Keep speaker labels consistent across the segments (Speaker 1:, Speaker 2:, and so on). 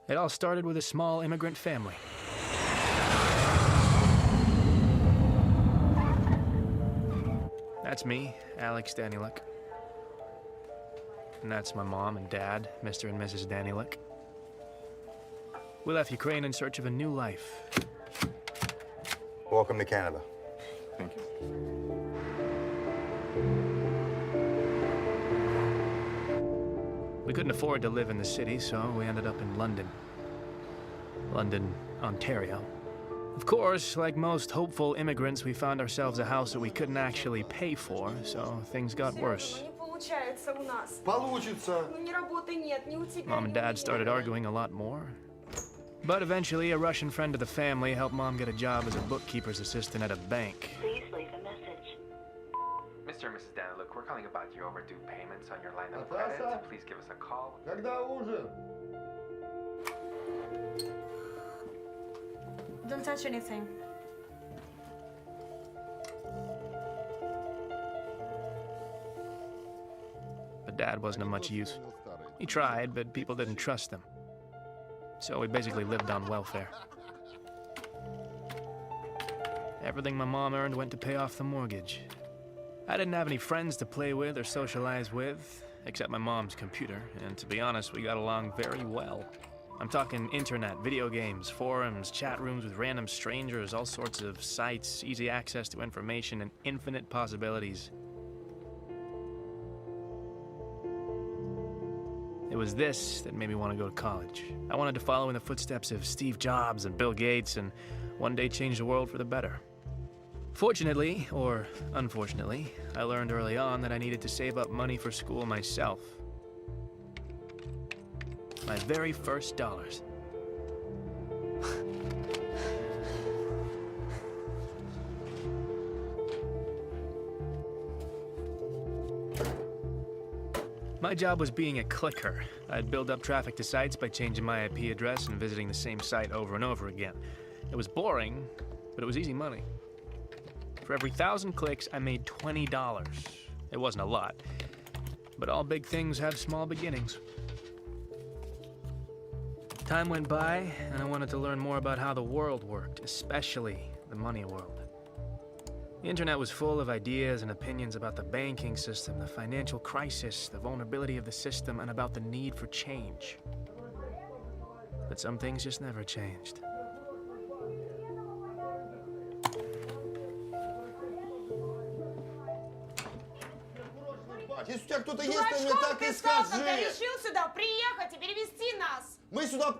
Speaker 1: It all started with a small immigrant family. That's me, Alex Danieluk. And that's my mom and dad, Mr. and Mrs. Danieluk. We left Ukraine in search of a new life.
Speaker 2: Welcome to Canada.
Speaker 3: Thank you.
Speaker 1: We couldn't afford to live in the city, so we ended up in London. London, Ontario. Of course, like most hopeful immigrants, we found ourselves a house that we couldn't actually pay for, so things got worse.
Speaker 2: Получится.
Speaker 1: Mom and Dad started arguing a lot more. But eventually, a Russian friend of the family helped Mom get a job as a bookkeeper's assistant at a bank.
Speaker 4: Please leave a message.
Speaker 3: Mr. and Mrs. Danieluk, we're calling about your overdue payments on your line of credit. Please give us a call.
Speaker 2: Когда ужин?
Speaker 5: Don't touch anything.
Speaker 1: But Dad wasn't of much use. He tried, but people didn't trust him. So we basically lived on welfare. Everything my mom earned went to pay off the mortgage. I didn't have any friends to play with or socialize with, except my mom's computer, and to be honest, we got along very well. I'm talking internet, video games, forums, chat rooms with random strangers, all sorts of sites, easy access to information, and infinite possibilities. It was this that made me want to go to college. I wanted to follow in the footsteps of Steve Jobs and Bill Gates and one day change the world for the better. Fortunately, or unfortunately, I learned early on that I needed to save up money for school myself. My very first dollars. My job was being a clicker. I'd build up traffic to sites by changing my IP address and visiting the same site over and over again. It was boring, but it was easy money. For every 1,000 clicks, I made $20. It wasn't a lot, but all big things have small beginnings. Time went by, and I wanted to learn more about how the world worked, especially the money world. The internet was full of ideas and opinions about the banking system, the financial crisis, the vulnerability of the system, and about the need for change. But some things just never changed.
Speaker 2: Если у тебя кто-то есть, ты мне так и скажи.
Speaker 5: Когда решил сюда приехать и перевести нас.
Speaker 2: Мы сюда...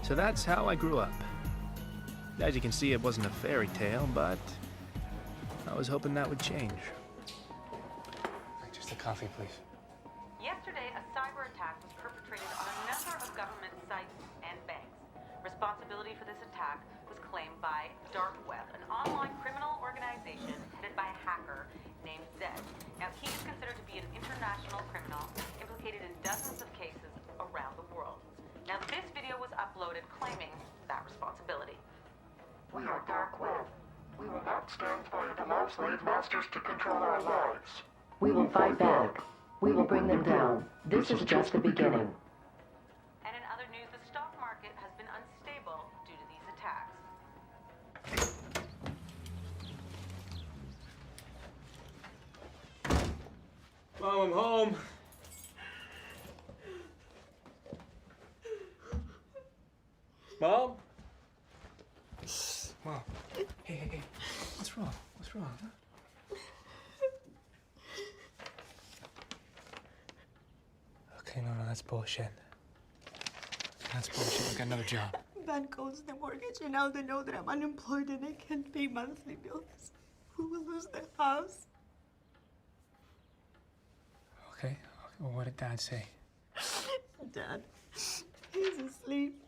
Speaker 1: So that's how I grew up. As you can see, it wasn't a fairy tale, but I was hoping that would change.
Speaker 6: Just a coffee, please.
Speaker 4: Yesterday, a cyber attack was perpetrated on a number of government sites and banks. Responsibility for this attack was claimed by Dark Web, an online criminal organization headed by a hacker named Zed. Now, he is considered to be an international criminal implicated in dozens of cases around the world. Now, this video was uploaded claiming that responsibility.
Speaker 7: We are Dark Web. We will not stand by and allow slave masters to control our lives.
Speaker 8: We will fight back. We will bring them down. This is just the beginning.
Speaker 4: And in other news, the stock market has been unstable due to these attacks.
Speaker 6: Mom, I'm home. Mom? Mom. Hey. What's wrong? What's wrong? Huh? Okay, no, that's bullshit. That's bullshit. I got another job.
Speaker 5: Bank owes the mortgage, and now they know that I'm unemployed and I can't pay monthly bills. We will lose the house.
Speaker 6: Okay. Well, what did Dad say?
Speaker 5: Dad, he's asleep.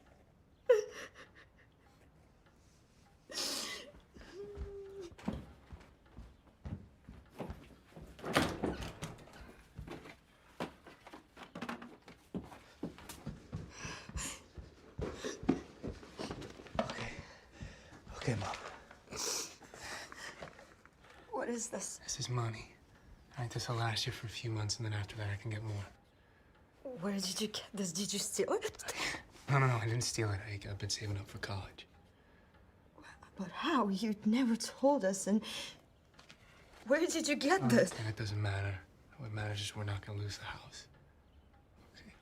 Speaker 5: is this?
Speaker 6: This is money. All right, this will last you for a few months, and then after that, I can get more.
Speaker 5: Where did you get this? Did you steal it?
Speaker 6: No, I didn't steal it. I've been saving up for college.
Speaker 5: But how? You never told us, and where did you get this?
Speaker 6: And it doesn't matter. What matters is we're not gonna lose the house. Okay?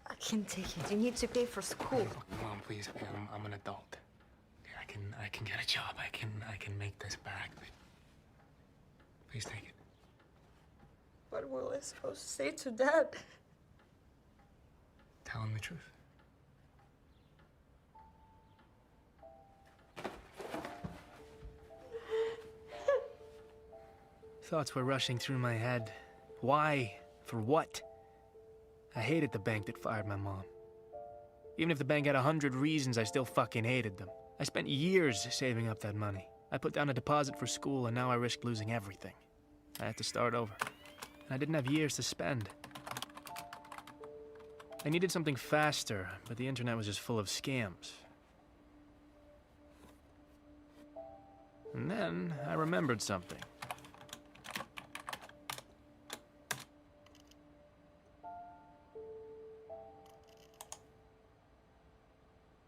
Speaker 5: I can't take it. You need to pay for school.
Speaker 6: Look, Mom, please. Okay, I'm an adult. Okay, I can get a job. I can make this back. But please take it.
Speaker 5: What were I supposed to say to Dad?
Speaker 6: Tell him the truth.
Speaker 1: Thoughts were rushing through my head. Why? For what? I hated the bank that fired my mom. Even if the bank had 100 reasons, I still fucking hated them. I spent years saving up that money. I put down a deposit for school, and now I risked losing everything. I had to start over. And I didn't have years to spend. I needed something faster, but the internet was just full of scams. And then I remembered something.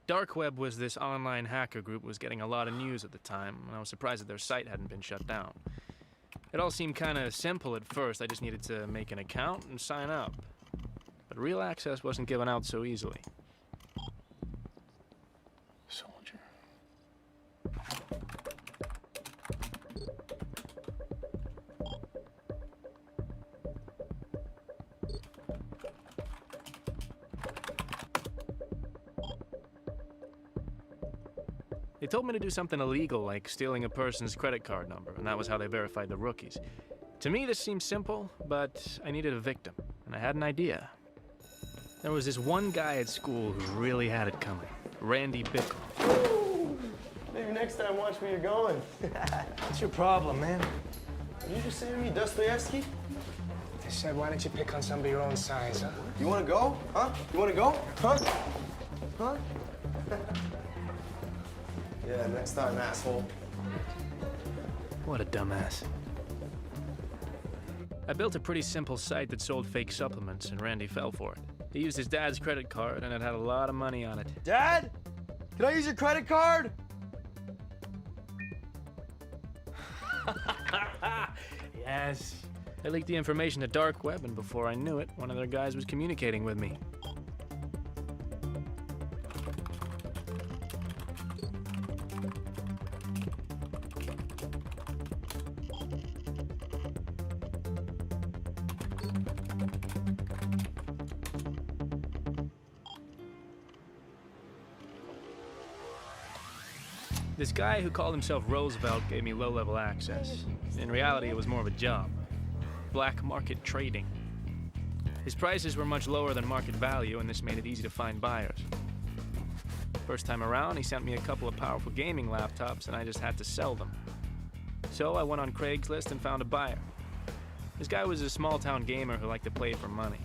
Speaker 1: Dark Web was this online hacker group was getting a lot of news at the time, and I was surprised that their site hadn't been shut down. It all seemed kind of simple at first. I just needed to make an account and sign up. But real access wasn't given out so easily.
Speaker 6: Soldier.
Speaker 1: They told me to do something illegal, like stealing a person's credit card number, and that was how they verified the rookies. To me, this seemed simple, but I needed a victim, and I had an idea. There was this one guy at school who really had it coming, Randy Bickle.
Speaker 2: Maybe next time watch where you're going.
Speaker 6: What's your problem, man?
Speaker 2: Did you just say to me Dostoevsky?
Speaker 6: I said, why don't you pick on somebody your own size, huh?
Speaker 2: You wanna go? Huh? You wanna go? Huh? Huh? Yeah, next time, asshole.
Speaker 1: What a dumbass. I built a pretty simple site that sold fake supplements, and Randy fell for it. He used his dad's credit card, and it had a lot of money on it.
Speaker 2: Dad? Can I use your credit card?
Speaker 1: Yes. I leaked the information to Dark Web, and before I knew it, one of their guys was communicating with me. This guy who called himself Roosevelt gave me low-level access. In reality, it was more of a job. Black market trading. His prices were much lower than market value, and this made it easy to find buyers. First time around, he sent me a couple of powerful gaming laptops, and I just had to sell them. So I went on Craigslist and found a buyer. This guy was a small-town gamer who liked to play for money.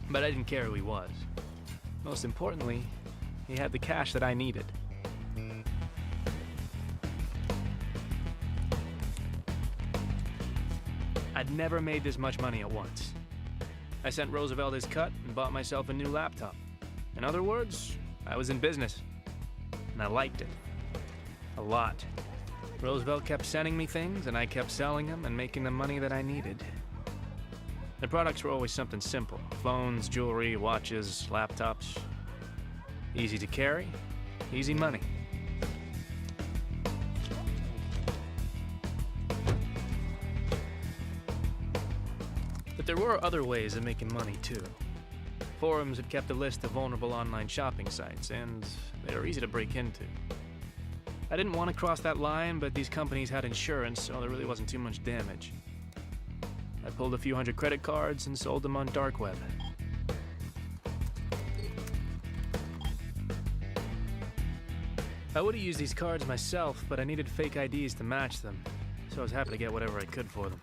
Speaker 1: But I didn't care who he was. Most importantly, he had the cash that I needed. I'd never made this much money at once. I sent Roosevelt his cut and bought myself a new laptop. In other words, I was in business. And I liked it. A lot. Roosevelt kept sending me things, and I kept selling them and making the money that I needed. The products were always something simple. Phones, jewelry, watches, laptops. Easy to carry, easy money. But there were other ways of making money, too. Forums had kept a list of vulnerable online shopping sites, and they were easy to break into. I didn't want to cross that line, but these companies had insurance, so there really wasn't too much damage. I pulled a few hundred credit cards and sold them on Dark Web. I would have used these cards myself, but I needed fake IDs to match them, so I was happy to get whatever I could for them.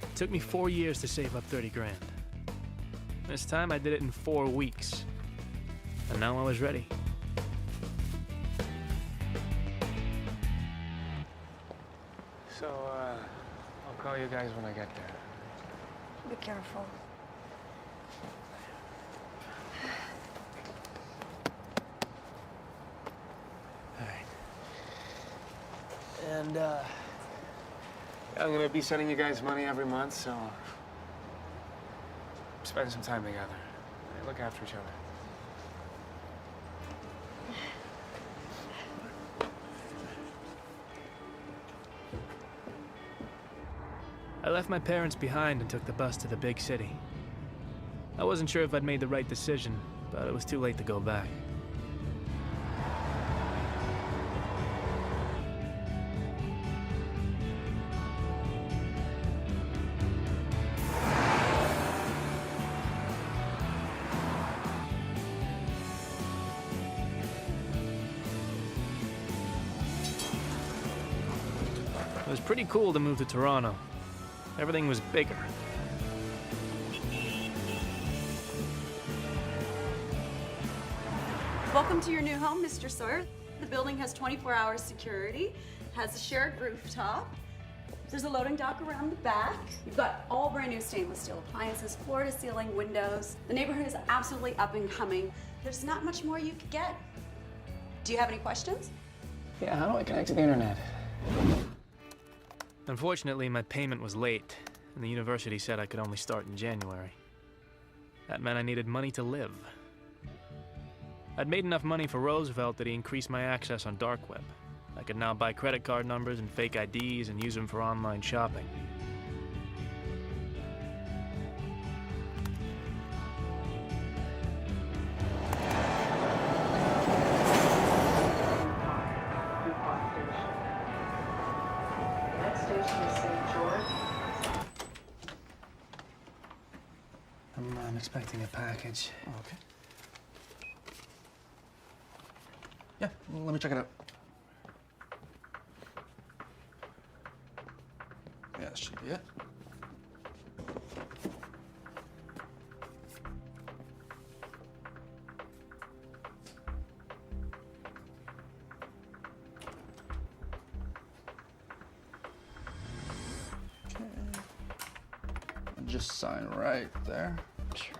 Speaker 1: It took me 4 years to save up 30 grand. This time I did it in 4 weeks. And now I was ready.
Speaker 6: call you guys when I get there.
Speaker 5: Be careful.
Speaker 6: All right. And, I'm gonna be sending you guys money every month, so spend some time together. Look after each other.
Speaker 1: I left my parents behind and took the bus to the big city. I wasn't sure if I'd made the right decision, but it was too late to go back. It was pretty cool to move to Toronto. Everything was bigger.
Speaker 9: Welcome to your new home, Mr. Sawyer. The building has 24-hour security, has a shared rooftop. There's a loading dock around the back. You've got all brand new stainless steel appliances, floor-to-ceiling windows. The neighborhood is absolutely up and coming. There's not much more you could get. Do you have any questions?
Speaker 6: Yeah, how do I connect to the internet?
Speaker 1: Unfortunately, my payment was late, and the university said I could only start in January. That meant I needed money to live. I'd made enough money for Roosevelt that he increased my access on dark web. I could now buy credit card numbers and fake IDs and use them for online shopping.
Speaker 8: Next station is St. George.
Speaker 6: I'm expecting a package.
Speaker 2: Oh, okay. Yeah, let me check it out. Yeah, this should be it. Okay. And just sign right there.
Speaker 6: Sure.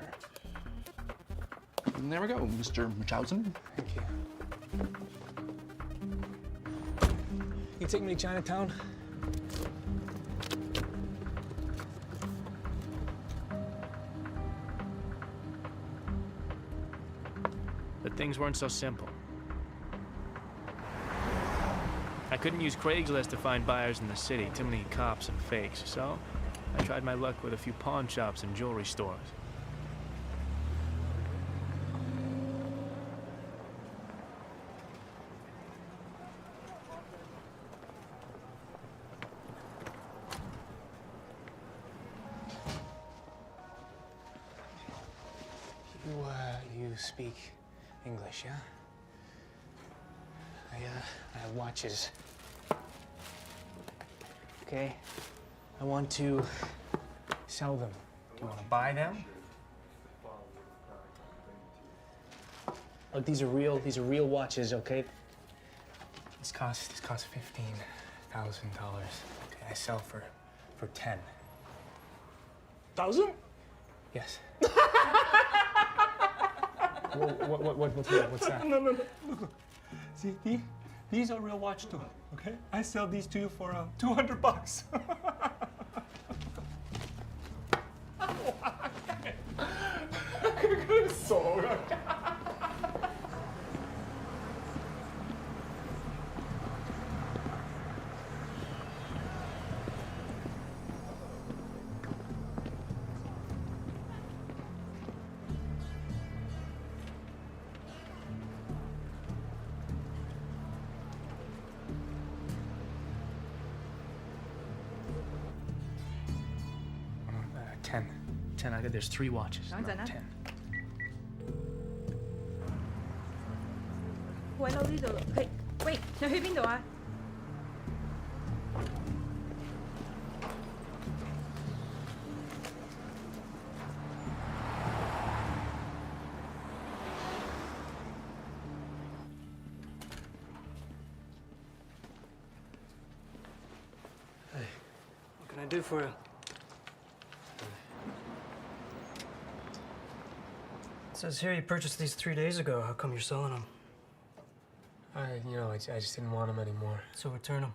Speaker 2: And there we go, Mr. Munchausen.
Speaker 6: Thank you. You take me to Chinatown?
Speaker 1: But things weren't so simple. I couldn't use Craigslist to find buyers in the city, too many cops and fakes, so I tried my luck with a few pawn shops and jewelry stores.
Speaker 6: You speak English, yeah? I have watches. Okay? I want to sell them. Do you want to buy them? Look, these are real watches, okay? This costs $15,000. Okay, I sell for 10.
Speaker 2: 1,000?
Speaker 6: Yes. What's that?
Speaker 2: No. See, these are real watch too, okay? I sell these to you for $200.
Speaker 1: Ten. There's 3 watches. No, 10.
Speaker 10: 喂，嬲呢度，喂，你去邊度啊？What
Speaker 2: can I
Speaker 11: I do for you? It says here you purchased these 3 days ago. How come you're selling them?
Speaker 6: I just didn't want them anymore.
Speaker 11: So return them.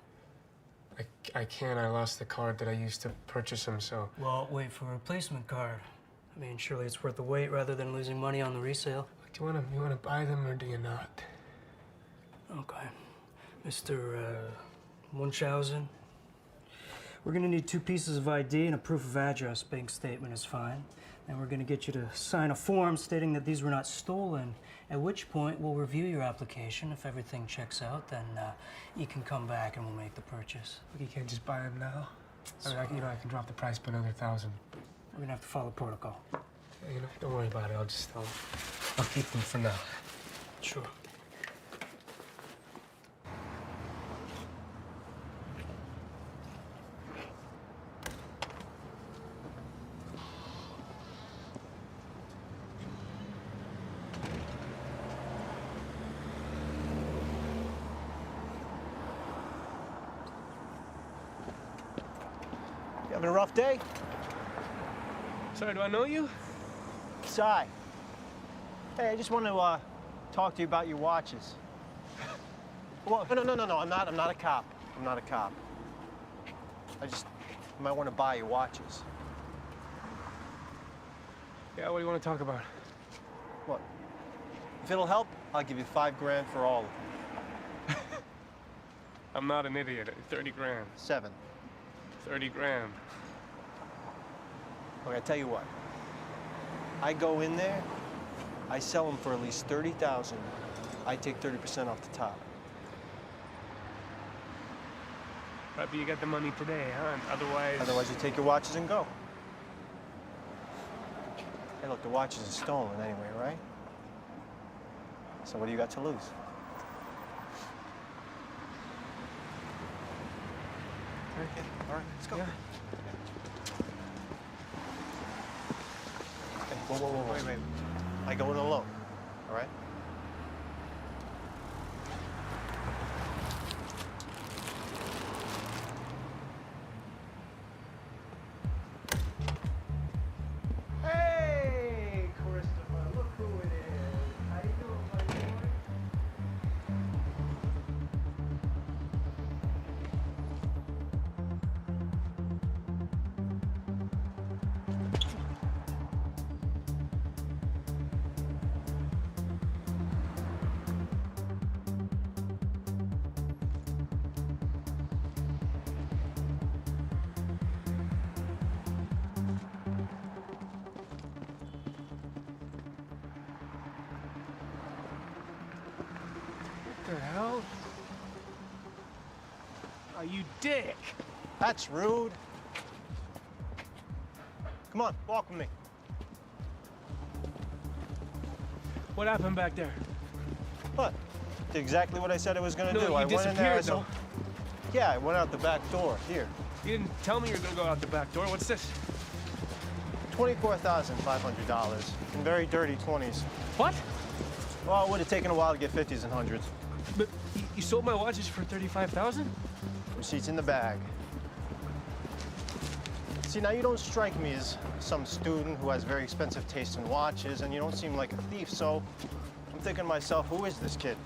Speaker 6: I can't. I lost the card that I used to purchase them, so...
Speaker 11: Well, wait for a replacement card. I mean, surely it's worth the wait rather than losing money on the resale.
Speaker 6: Do you wanna buy them or do you not?
Speaker 11: Okay. Mr. Munchausen. We're gonna need 2 pieces of ID and a proof of address. Bank statement is fine. And we're gonna get you to sign a form stating that these were not stolen, at which point we'll review your application. If everything checks out, then you can come back and we'll make the purchase.
Speaker 6: Look, you can't just buy them now? I can drop the price by another 1,000.
Speaker 11: We're gonna have to follow protocol.
Speaker 6: Don't worry about it. I'll keep them for now.
Speaker 11: Sure.
Speaker 12: You having a rough day?
Speaker 1: Sorry, do I know you?
Speaker 12: Cy. Hey, I just want to talk to you about your watches. Well, no, I'm not a cop. I'm not a cop. I might want to buy your watches.
Speaker 6: Yeah, what do you want to talk about?
Speaker 12: What? If it'll help, I'll give you $5 grand for all of them.
Speaker 6: I'm not an idiot. 30 grand.
Speaker 12: 7.
Speaker 6: 30 grand.
Speaker 12: Okay, I tell you what. I go in there, I sell them for at least 30,000. I take 30% off the top.
Speaker 6: Right, but you got the money today, huh?
Speaker 12: Otherwise, you take your watches and go. Hey, look, the watches are stolen anyway, right? So what do you got to lose? Okay, all right, let's go.
Speaker 6: Yeah.
Speaker 12: Hey, whoa. Wait. I go in alone, all right? Hey, Christopher, look who it is. How you doing, buddy boy?
Speaker 6: What the hell? Oh, you dick!
Speaker 12: That's rude. Come on, walk with me.
Speaker 6: What happened back there?
Speaker 12: What? Did exactly what I said I was gonna do.
Speaker 6: You
Speaker 12: I went in there.
Speaker 6: disappeared, though.
Speaker 12: Yeah, I went out the back door. Here.
Speaker 6: You didn't tell me you were gonna go out the back door. What's this?
Speaker 12: $24,500 in very dirty 20s.
Speaker 6: What?
Speaker 12: Well, it would have taken a while to get 50s and 100s.
Speaker 6: But you sold my watches for $35,000?
Speaker 12: Receipts in the bag. See, now you don't strike me as some student who has very expensive taste in watches, and you don't seem like a thief, so I'm thinking to myself, who is this kid?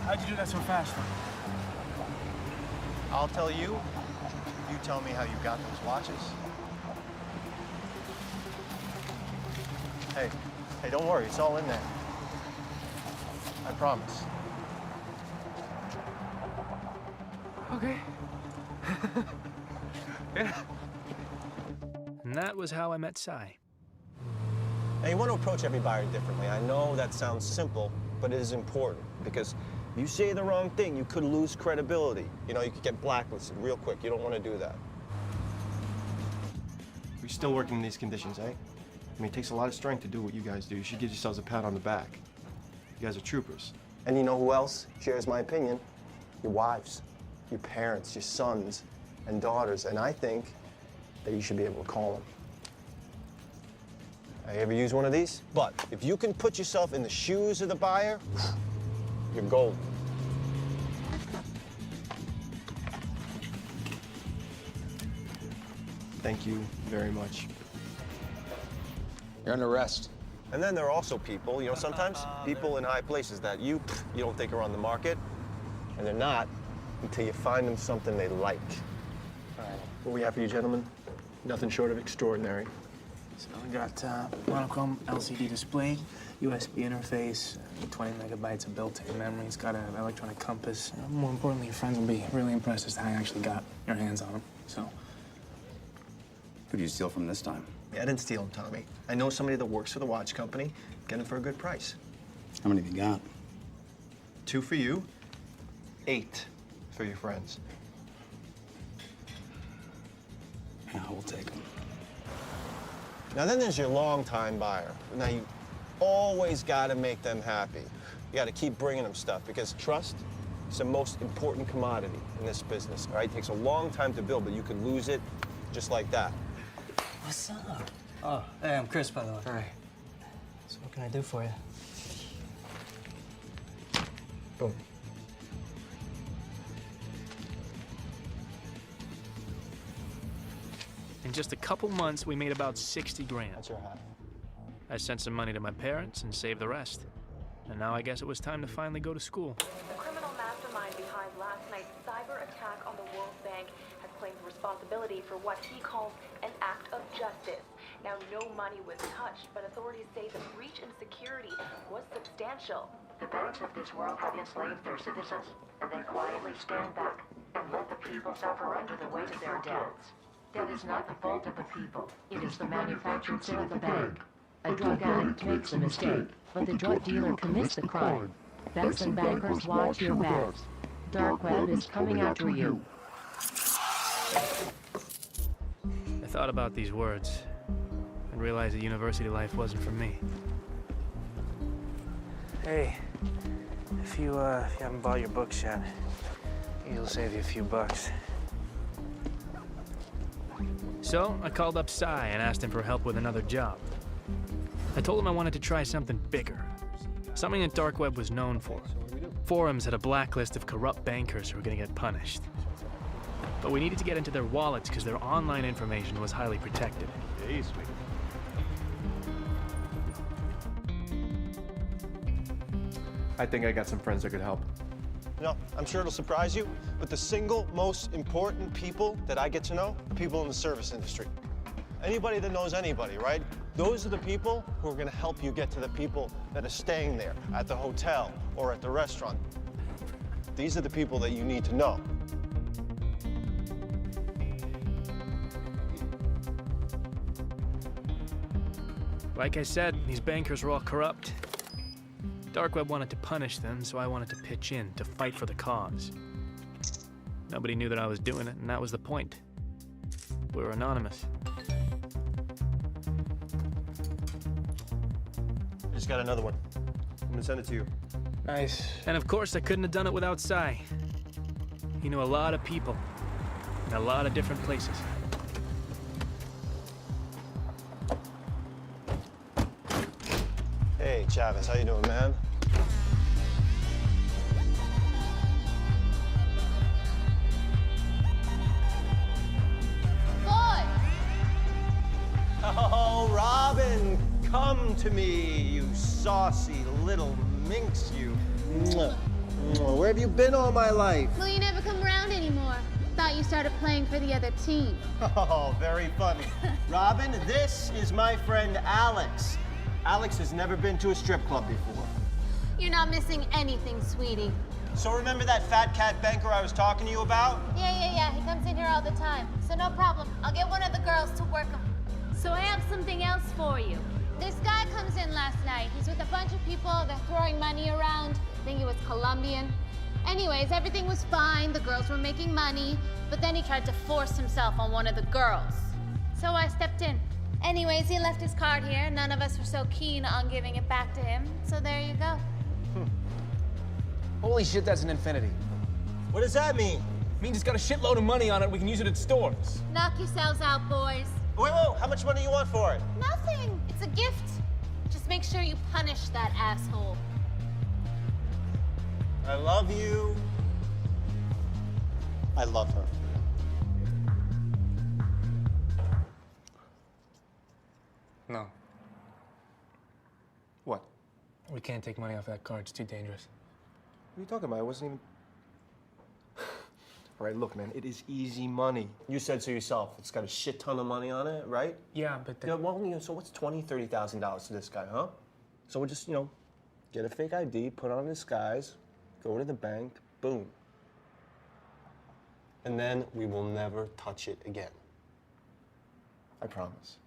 Speaker 6: How'd you do that so fast?
Speaker 12: I'll tell you. You tell me how you got those watches. Hey, don't worry, it's all in there. I promise.
Speaker 6: Okay. Yeah.
Speaker 1: And that was how I met Cy.
Speaker 12: Now, you want to approach every buyer differently. I know that sounds simple, but it is important because if you say the wrong thing, you could lose credibility. You know, you could get blacklisted real quick. You don't want to do that. We're still working in these conditions, eh? I mean, it takes a lot of strength to do what you guys do. You should give yourselves a pat on the back. You guys are troopers. And you know who else shares my opinion? Your wives, your parents, your sons and daughters. And I think that you should be able to call them. I ever use one of these? But if you can put yourself in the shoes of the buyer, you're golden. Thank you very much.
Speaker 13: You're under arrest.
Speaker 12: And then there are also people, you know, sometimes people in high places that you don't think are on the market, and they're not until you find them something they like. All right. What we have for you, gentlemen? Nothing short of extraordinary.
Speaker 1: So we got monochrome LCD display, USB interface, 20 megabytes of built-in memory. It's got an electronic compass. More importantly, your friends will be really impressed as to how you actually got your hands on them. So,
Speaker 13: Who did you steal from this time?
Speaker 12: Yeah, I didn't steal them, Tommy. I know somebody that works for the watch company. Get them for a good price.
Speaker 13: How many have you got?
Speaker 12: 2 for you, 8 for your friends.
Speaker 13: Yeah, we'll take them.
Speaker 12: Now then there's your long-time buyer. Now you always gotta make them happy. You gotta keep bringing them stuff because trust is the most important commodity in this business, all right? It takes a long time to build, but you could lose it just like that.
Speaker 11: What's up? Oh, hey, I'm Chris, by the way.
Speaker 1: Hi.
Speaker 11: So what can I do for you?
Speaker 12: Boom.
Speaker 1: in just a couple months, we made about 60 grand.
Speaker 12: That's your hat.
Speaker 1: I sent some money to my parents and saved the rest. And now I guess it was time to finally go to school.
Speaker 4: The criminal mastermind behind last night's cyber attack on the World Bank has claimed responsibility for what he calls an act of justice. Now, no money was touched, but authorities say the breach in security was substantial.
Speaker 8: The banks of this world have enslaved their citizens, and they quietly stand back and let the people suffer under the weight of their debts. That is not the fault of the people. It is the manufactured sin of the bank. A drug addict makes a mistake, but the drug dealer commits the crime. Banks and bankers, watch your backs. Dark web is coming after you.
Speaker 1: I thought about these words and realized that university life wasn't for me. Hey, if you haven't bought your books yet, it'll save you a few bucks. So I called up Cy and asked him for help with another job. I told him I wanted to try something bigger, something that Dark Web was known for. Forums had a blacklist of corrupt bankers who were going to get punished. But we needed to get into their wallets because their online information was highly protected.
Speaker 12: Hey, sweet. I think I got some friends that could help. You know, I'm sure it'll surprise you, but the single most important people that I get to know are people in the service industry. Anybody that knows anybody, right? Those are the people who are going to help you get to the people that are staying there at the hotel or at the restaurant. These are the people that you need to know.
Speaker 1: Like I said, these bankers were all corrupt. Dark Web wanted to punish them, so I wanted to pitch in to fight for the cause. Nobody knew that I was doing it, and that was the point. We were anonymous.
Speaker 12: I just got another one. I'm gonna send it to you.
Speaker 1: Nice. And of course, I couldn't have done it without Cy. He knew a lot of people in a lot of different places.
Speaker 12: Hey, Chavez, how you doing, man?
Speaker 14: Boy!
Speaker 12: Oh, Robin, come to me, you saucy little minx, you. Mwah. Mwah. Where have you been all my life?
Speaker 14: Well, you never come around anymore. Thought you started playing for the other team.
Speaker 12: Oh, very funny. Robin, this is my friend Alex. Alex has never been to a strip club before.
Speaker 14: You're not missing anything, sweetie.
Speaker 12: So remember that fat cat banker I was talking to you about?
Speaker 14: Yeah. He comes in here all the time. So no problem. I'll get one of the girls to work him. So I have something else for you. This guy comes in last night. He's with a bunch of people. They're throwing money around. I think he was Colombian. Anyways, everything was fine. The girls were making money. But then he tried to force himself on one of the girls. So I stepped in. Anyways, he left his card here. None of us were so keen on giving it back to him. So there you go.
Speaker 3: Holy shit, that's an infinity.
Speaker 12: What does that mean?
Speaker 3: It means it's got a shitload of money on it. We can use it at stores.
Speaker 14: Knock yourselves out, boys.
Speaker 12: Wait, whoa, how much money you want for it?
Speaker 14: Nothing. It's a gift. Just make sure you punish that asshole.
Speaker 12: I love you. I love her.
Speaker 6: No.
Speaker 12: What?
Speaker 6: We can't take money off that card. It's too dangerous.
Speaker 12: What are you talking about? I wasn't even... All right, look, man, it is easy money. You said so yourself. It's got a shit ton of money on it, right?
Speaker 6: Yeah, but...
Speaker 12: Yeah, well, so what's $20,000, $30,000 to this guy, huh? So we'll just, get a fake ID, put on a disguise, go to the bank, boom. And then we will never touch it again. I promise.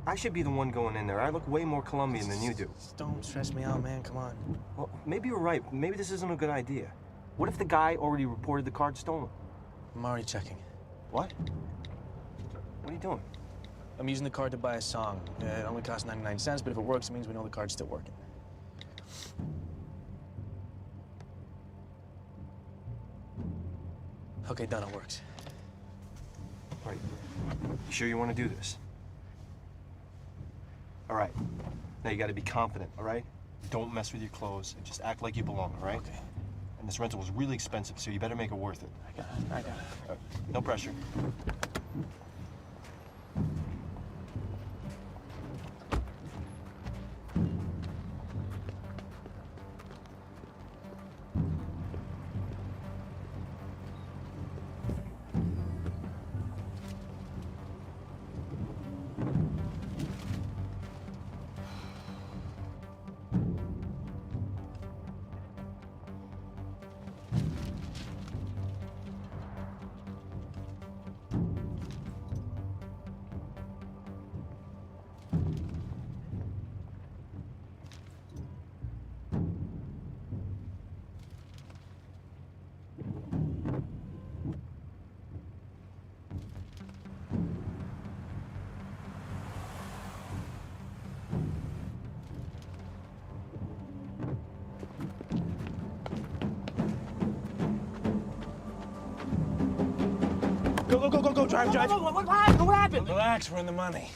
Speaker 12: I should be the one going in there. I look way more Colombian than you do.
Speaker 1: Just don't stress me out, man. Come on.
Speaker 12: Well, maybe you're right. Maybe this isn't a good idea. What if the guy already reported the card stolen?
Speaker 1: I'm already checking.
Speaker 12: What? What are you doing?
Speaker 1: I'm using the card to buy a song. It only costs 99 cents, but if it works, it means we know the card's still working. Okay, done. It works.
Speaker 12: All right. You sure you want to do this? All right. Now you got to be confident, all right? Don't mess with your clothes. Just act like you belong, all right?
Speaker 1: Okay.
Speaker 12: And this rental was really expensive, so you better make it worth it.
Speaker 1: I got it. I got it.
Speaker 12: All right. No pressure.
Speaker 1: Go, drive.
Speaker 11: What happened? What happened?
Speaker 1: Relax, we're in the money.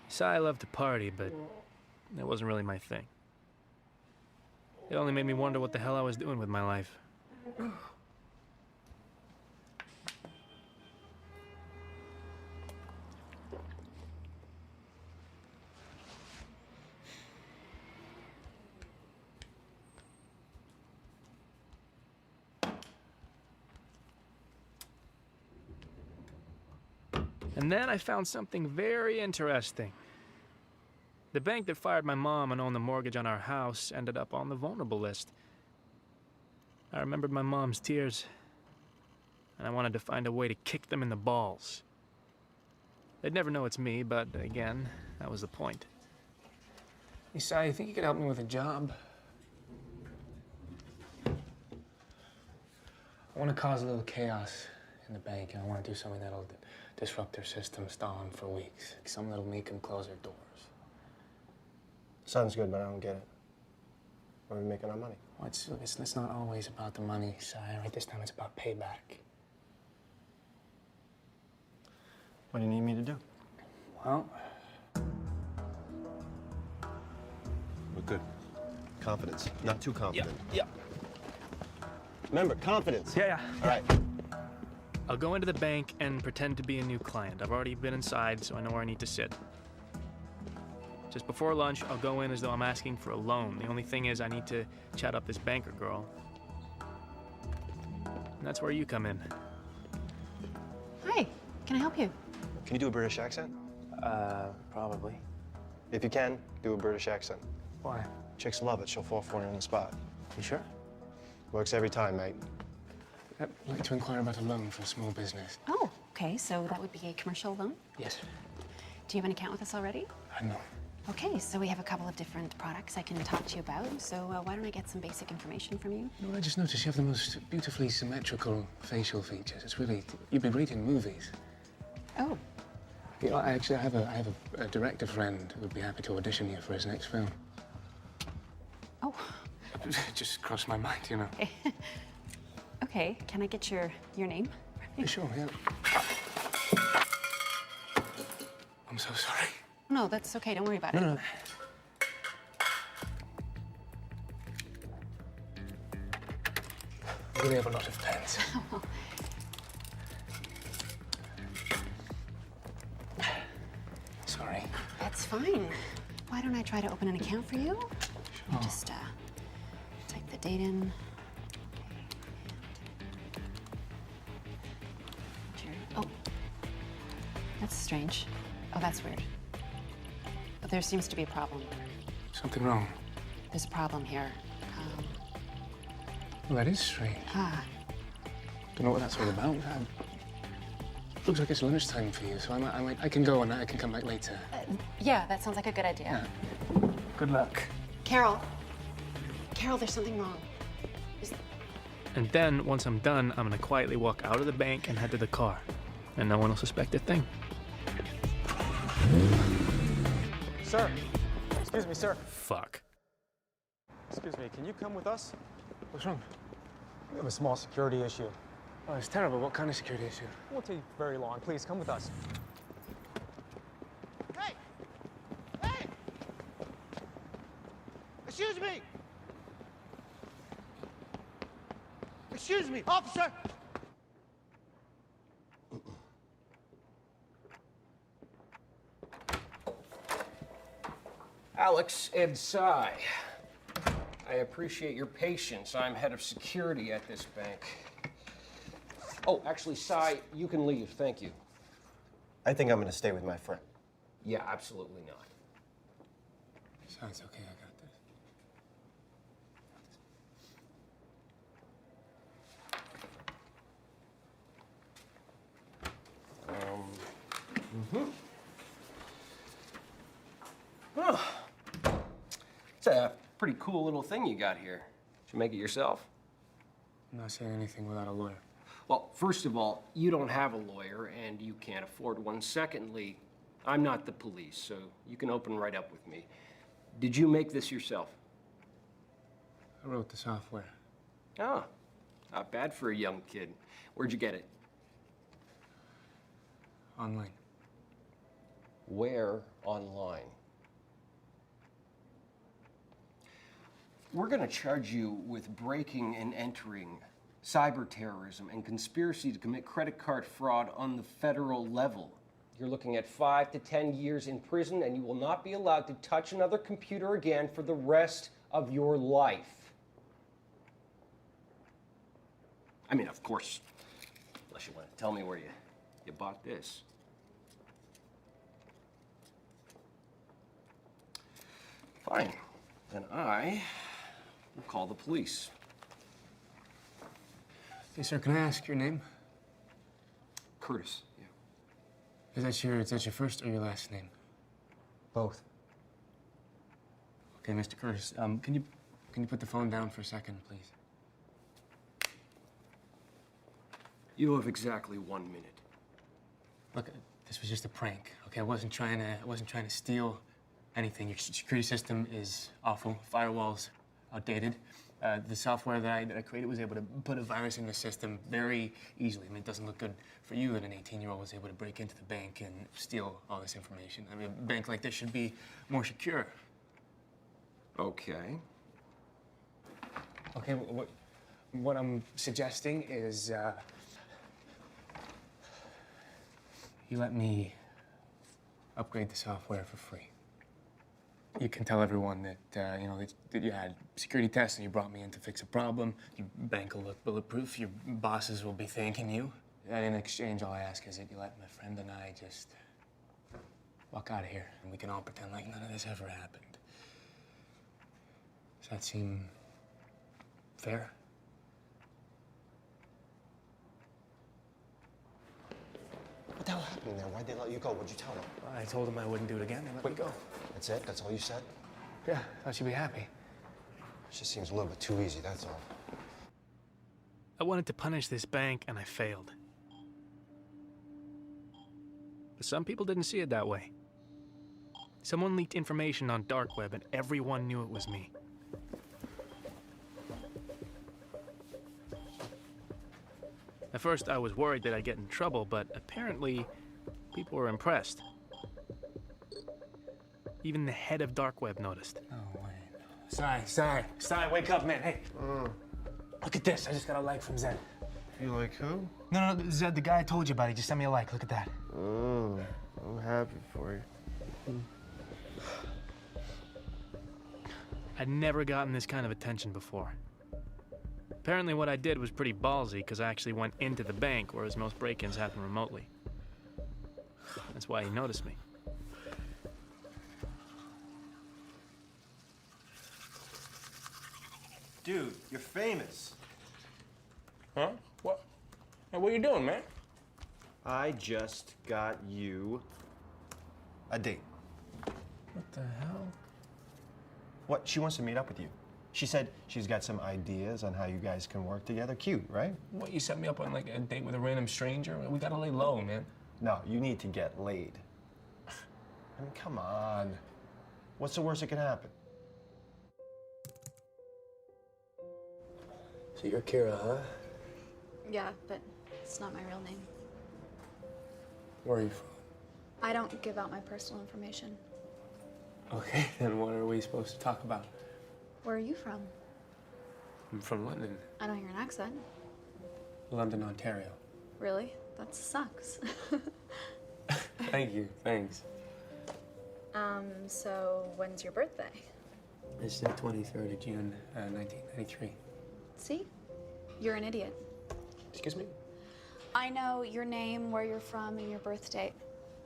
Speaker 1: So I love to party, but that wasn't really my thing. It only made me wonder what the hell I was doing with my life. And then I found something very interesting. The bank that fired my mom and owned the mortgage on our house ended up on the vulnerable list. I remembered my mom's tears, and I wanted to find a way to kick them in the balls. They'd never know it's me, but again, that was the point.
Speaker 6: Isai, you think you could help me with a job? I want to cause a little chaos in the bank, and I want to do something that'll disrupt their system, stall them for weeks. Something that'll make them close their doors.
Speaker 12: Sounds good, but I don't get it. Where are we making our money?
Speaker 6: Well, it's not always about the money, Isai. Right? This time it's about payback.
Speaker 12: What do you need me to do?
Speaker 6: Well...
Speaker 12: We're good. Confidence. Not too confident.
Speaker 1: Yeah.
Speaker 12: Remember, confidence.
Speaker 1: Yeah.
Speaker 12: All right.
Speaker 1: I'll go into the bank and pretend to be a new client. I've already been inside, so I know where I need to sit. Just before lunch, I'll go in as though I'm asking for a loan. The only thing is I need to chat up this banker girl. that's where you come in.
Speaker 15: Hi, can I help you?
Speaker 12: Can you do a British accent?
Speaker 1: Probably.
Speaker 12: If you can, do a British accent.
Speaker 1: Why?
Speaker 12: Chicks love it. She'll fall for it on the spot.
Speaker 1: You sure?
Speaker 12: Works every time, mate.
Speaker 6: I'd like to inquire about a loan for a small business.
Speaker 15: Oh, okay, so that would be a commercial loan?
Speaker 6: Yes.
Speaker 15: Do you have an account with us already?
Speaker 6: No.
Speaker 15: Okay, so we have a couple of different products I can talk to you about. So why don't I get some basic information from you?
Speaker 6: No, I just noticed you have the most beautifully symmetrical facial features. It's really, you'd be great in movies.
Speaker 15: Oh.
Speaker 6: You know, I have a director friend who would be happy to audition you for his next film.
Speaker 15: Oh.
Speaker 6: It just crossed my mind, you know.
Speaker 15: Okay, can I get your name?
Speaker 6: Sure, yeah. I'm so sorry.
Speaker 15: No, that's okay. Don't worry about it.
Speaker 6: No. We really have a lot of pens. Sorry.
Speaker 15: That's fine. Why don't I try to open an account for you?
Speaker 6: Sure.
Speaker 15: Just type the date in. Oh, that's strange. Oh, that's weird. But there seems to be a problem.
Speaker 6: Something wrong?
Speaker 15: There's a problem here.
Speaker 6: Well, that is strange. Don't know what that's all about. Looks like it's lunchtime for you, so I can go and I can come back later.
Speaker 15: Yeah, that sounds like a good idea.
Speaker 6: Yeah. Good luck.
Speaker 15: Carol, there's something wrong.
Speaker 1: And then, once I'm done, I'm gonna quietly walk out of the bank and head to the car. And no one will suspect a thing.
Speaker 2: Sir, excuse me, sir.
Speaker 1: Fuck.
Speaker 2: Excuse me, can you come with us?
Speaker 6: What's wrong?
Speaker 2: We have a small security issue.
Speaker 6: Oh, it's terrible. What kind of security issue?
Speaker 2: It won't take very long. Please, come with us.
Speaker 16: Hey! Hey! Excuse me! Excuse me, officer!
Speaker 17: Alex, Ed Sy. I appreciate your patience. I'm head of security at this bank. Oh, actually, Sy, you can leave. Thank you.
Speaker 12: I think I'm going to stay with my friend.
Speaker 17: Yeah, absolutely not.
Speaker 6: Sounds okay. I got this.
Speaker 17: Oh. It's a pretty cool little thing you got here. Did you make it yourself?
Speaker 6: I'm not saying anything without a lawyer.
Speaker 17: Well, first of all, you don't have a lawyer and you can't afford one. Secondly, I'm not the police, so you can open right up with me. Did you make this yourself?
Speaker 6: I wrote the software.
Speaker 17: Ah, not bad for a young kid. Where'd you get it?
Speaker 6: Online.
Speaker 17: Where online? We're gonna charge you with breaking and entering, cyber terrorism, and conspiracy to commit credit card fraud on the federal level. You're looking at 5 to 10 years in prison, and you will not be allowed to touch another computer again for the rest of your life. I mean, of course, unless you want to tell me where you bought this. Fine. Then I will call the police.
Speaker 6: Hey, sir, can I ask your name?
Speaker 17: Curtis, yeah.
Speaker 6: Is that your first or your last name?
Speaker 17: Both.
Speaker 6: Okay, Mr. Curtis, can you put the phone down for a second, please?
Speaker 17: You have exactly 1 minute.
Speaker 6: Look, this was just a prank, okay? I wasn't trying to steal anything. Your security system is awful. Firewall's outdated. The software that I created was able to put a virus in the system very easily. I mean, it doesn't look good for you that an 18-year-old was able to break into the bank and steal all this information. I mean, a bank like this should be more secure.
Speaker 17: Okay.
Speaker 6: Okay, what I'm suggesting is you let me upgrade the software for free. You can tell everyone that, you know, that you had security tests and you brought me in to fix a problem. Your bank will look bulletproof. Your bosses will be thanking you. And in exchange, all I ask is that you let my friend and I just walk out of here and we can all pretend like none of this ever happened. Does that seem fair?
Speaker 12: What the hell happened there? Why'd they let you go? What'd you tell them?
Speaker 6: Well, I told them I wouldn't do it again. They let me go.
Speaker 12: That's it? That's all you said?
Speaker 6: Yeah, thought you'd be happy.
Speaker 12: It just seems a little bit too easy, that's all.
Speaker 1: I wanted to punish this bank, and I failed. But some people didn't see it that way. Someone leaked information on dark web, and everyone knew it was me. At first, I was worried that I'd get in trouble, but apparently, people were impressed. Even the head of dark web noticed.
Speaker 6: Oh, wait. Sorry, wake up, man. Hey. Look at this. I just got a like from Zed.
Speaker 12: You like who?
Speaker 6: No, Zed, the guy I told you about. He just sent me a like. Look at that.
Speaker 12: Oh, I'm happy for you.
Speaker 1: I'd never gotten this kind of attention before. Apparently what I did was pretty ballsy because I actually went into the bank, whereas most break-ins happen remotely. That's why he noticed me.
Speaker 12: Dude, you're famous.
Speaker 6: Huh? What? Hey, what are you doing, man?
Speaker 12: I just got you a date.
Speaker 6: What the hell?
Speaker 12: What? She wants to meet up with you. She said she's got some ideas on how you guys can work together. Cute, right?
Speaker 6: What, you set me up on like a date with a random stranger? We gotta lay low, man.
Speaker 12: No, you need to get laid. I mean, come on. What's the worst that can happen?
Speaker 6: So you're Kira, huh?
Speaker 9: Yeah, but it's not my real name.
Speaker 6: Where are you from?
Speaker 9: I don't give out my personal information.
Speaker 6: Okay, then what are we supposed to talk about?
Speaker 9: Where are you from?
Speaker 6: I'm from London.
Speaker 9: I don't hear an accent.
Speaker 6: London, Ontario.
Speaker 9: Really? That sucks.
Speaker 6: Thank you, thanks.
Speaker 9: So when's your birthday?
Speaker 6: It's the 23rd of June, 1993.
Speaker 9: See? You're an idiot.
Speaker 6: Excuse me?
Speaker 9: I know your name, where you're from, and your birth date.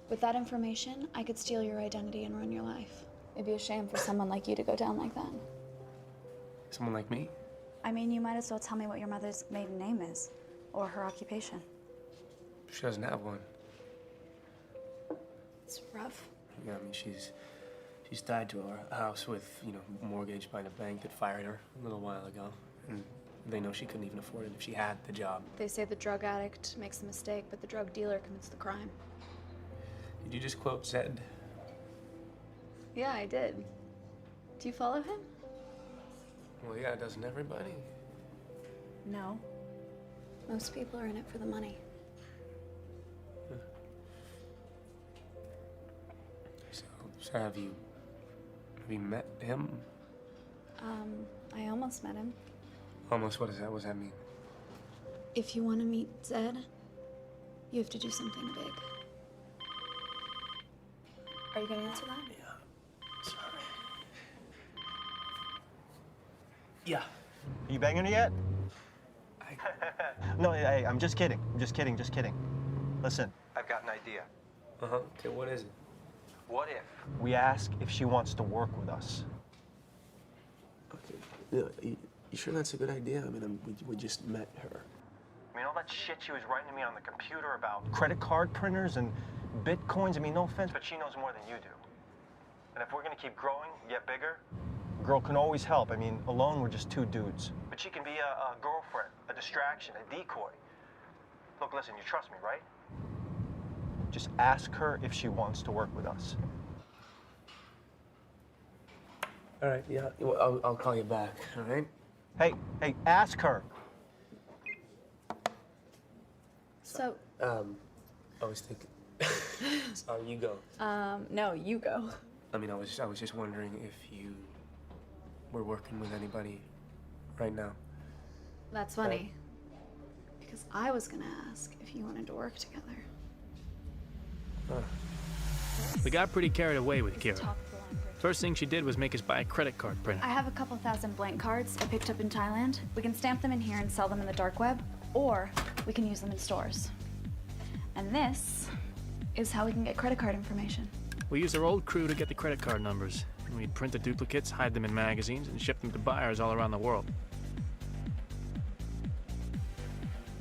Speaker 9: With that information, I could steal your identity and ruin your life. It'd be a shame for someone like you to go down like that.
Speaker 6: Someone like me?
Speaker 9: I mean, you might as well tell me what your mother's maiden name is, or her occupation.
Speaker 6: She doesn't have one.
Speaker 9: It's rough.
Speaker 6: Yeah, I mean, she's tied to a house with, you know, mortgaged by the bank that fired her a little while ago. And they know she couldn't even afford it if she had the job.
Speaker 9: They say the drug addict makes the mistake, but the drug dealer commits the crime.
Speaker 6: Did you just quote Zed?
Speaker 9: Yeah, I did. Do you follow him?
Speaker 6: Well, yeah, doesn't everybody?
Speaker 9: No. Most people are in it for the money.
Speaker 6: So have you met him?
Speaker 9: I almost met him.
Speaker 6: Almost, what is that? What does that mean?
Speaker 9: If you want to meet Zed, you have to do something big. Are you gonna answer that?
Speaker 6: Yeah. Sorry. Yeah.
Speaker 12: Are you banging her yet? No, hey, I'm just kidding. I'm just kidding, just kidding. Listen, I've got an idea.
Speaker 6: Uh-huh. Okay, what is it?
Speaker 12: What if we ask if she wants to work with us?
Speaker 6: Okay. Yeah, you sure that's a good idea? I mean, we just met her.
Speaker 12: I mean, all that shit she was writing to me on the computer about credit card printers and bitcoins, I mean, no offense, but she knows more than you do. And if we're gonna keep growing, get bigger, a girl can always help. I mean, alone we're just two dudes. But she can be a girlfriend, a distraction, a decoy. Look, listen, you trust me, right? Just ask her if she wants to work with us.
Speaker 6: All right, yeah, well, I'll call you back, all right?
Speaker 12: Hey, ask her.
Speaker 9: So,
Speaker 6: I was thinking, sorry, you go.
Speaker 9: no, you go.
Speaker 6: I mean, I was just wondering if you were working with anybody right now.
Speaker 9: That's funny. Because I was gonna ask if you wanted to work together.
Speaker 1: We got pretty carried away with Kira.
Speaker 9: Top of the line person.
Speaker 1: First thing she did was make us buy a credit card printer.
Speaker 9: I have a couple thousand blank cards I picked up in Thailand. We can stamp them in here and sell them in the dark web, or we can use them in stores. And this is how we can get credit card information.
Speaker 1: We used our old crew to get the credit card numbers. And we'd print the duplicates, hide them in magazines, and ship them to buyers all around the world.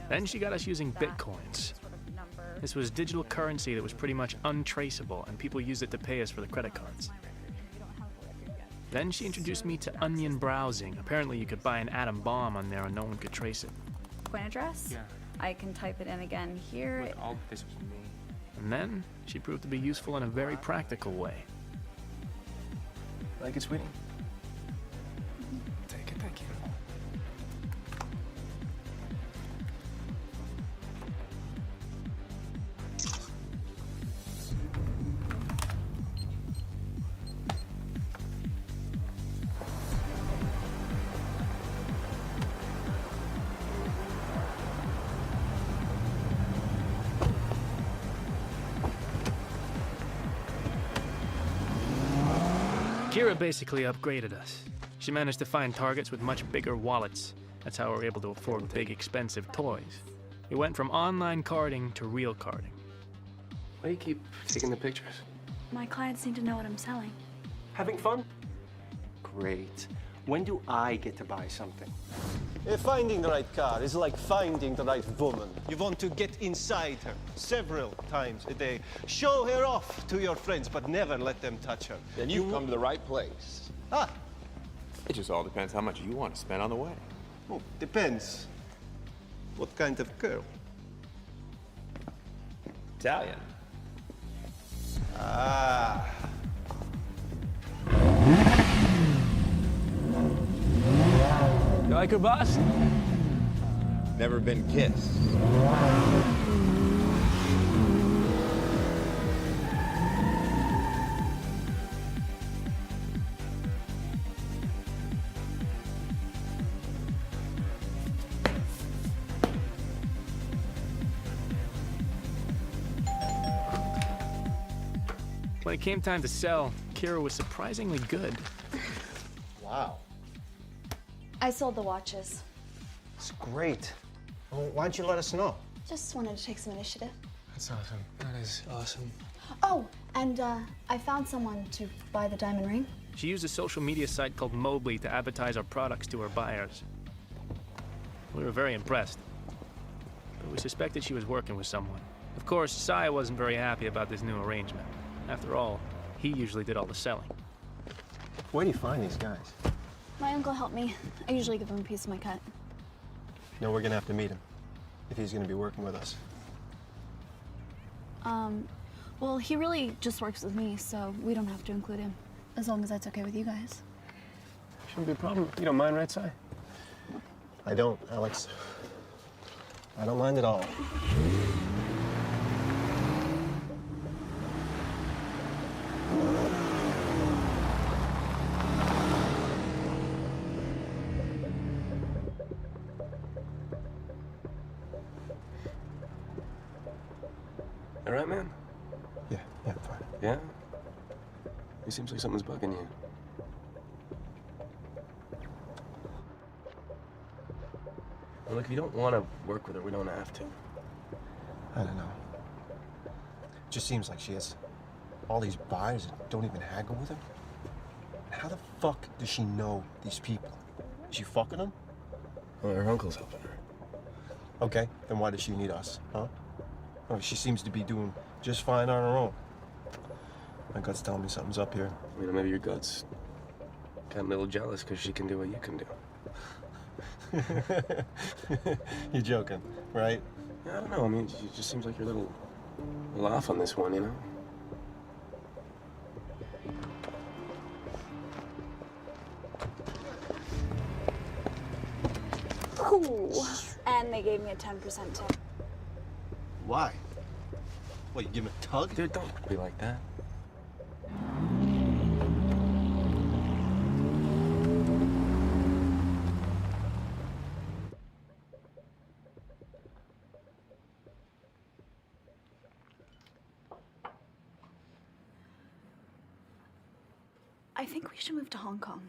Speaker 1: Then she got us using bitcoins. This was digital currency that was pretty much untraceable, and people used it to pay us for the credit cards. Then she introduced me to onion browsing. Apparently you could buy an atom bomb on there and no one could trace it.
Speaker 9: Coin address?
Speaker 6: Yeah.
Speaker 9: I can type it in again here.
Speaker 6: Look, all this was me.
Speaker 1: And then she proved to be useful in a very practical way.
Speaker 12: Like it, sweetie?
Speaker 6: Take it, thank you.
Speaker 1: Kira basically upgraded us. She managed to find targets with much bigger wallets. That's how we were able to afford big, expensive toys. We went from online carding to real carding.
Speaker 12: Why do you keep taking the pictures?
Speaker 9: My clients need to know what I'm selling.
Speaker 12: Having fun? Great. When do I get to buy something?
Speaker 2: Finding the right car is like finding the right woman. You want to get inside her several times a day. Show her off to your friends, but never let them touch her.
Speaker 18: Then you've come to the right place.
Speaker 2: Ah,
Speaker 18: It just all depends how much you want to spend on the way.
Speaker 2: oh, depends. What kind of girl?
Speaker 18: Italian.
Speaker 2: Ah.
Speaker 1: You like her, boss?
Speaker 18: Never been kissed.
Speaker 1: When it came time to sell, Kira was surprisingly good.
Speaker 2: Wow.
Speaker 9: I sold the watches.
Speaker 2: It's great. Well, why don't you let us know?
Speaker 9: Just wanted to take some initiative.
Speaker 6: That's awesome. That is awesome.
Speaker 9: Oh, and I found someone to buy the diamond ring.
Speaker 1: She used a social media site called Mobley to advertise our products to her buyers. We were very impressed, but we suspected she was working with someone. Of course, Sai wasn't very happy about this new arrangement. After all, he usually did all the selling.
Speaker 12: Where do you find these guys?
Speaker 9: My uncle helped me. I usually give him a piece of my cut.
Speaker 12: No, we're gonna have to meet him if he's gonna be working with us.
Speaker 9: Well, he really just works with me, so we don't have to include him. As long as that's okay with you guys.
Speaker 12: Shouldn't be a problem. You don't mind, right, Si? I don't, Alex. I don't mind at all.
Speaker 19: All right, man?
Speaker 12: Yeah, I'm fine.
Speaker 19: Yeah? It seems like something's bugging you. Well, look, if you don't want to work with her, we don't have to.
Speaker 12: I don't know. It just seems like she has all these buyers that don't even haggle with her. How the fuck does she know these people? Is she fucking them?
Speaker 19: Well, her uncle's helping her.
Speaker 12: Okay, then why does she need us, huh? Oh, she seems to be doing just fine on her own. My gut's telling me something's up here.
Speaker 19: You know, maybe your gut's kind of a little jealous because she can do what you can do.
Speaker 12: You're joking, right?
Speaker 19: Yeah, I don't know. I mean, it just seems like you're a little off on this one, you know?
Speaker 9: Ooh. And they gave me a 10% tip.
Speaker 12: Why? What, you give him a tug?
Speaker 19: Dude, don't be like that.
Speaker 9: I think we should move to Hong Kong.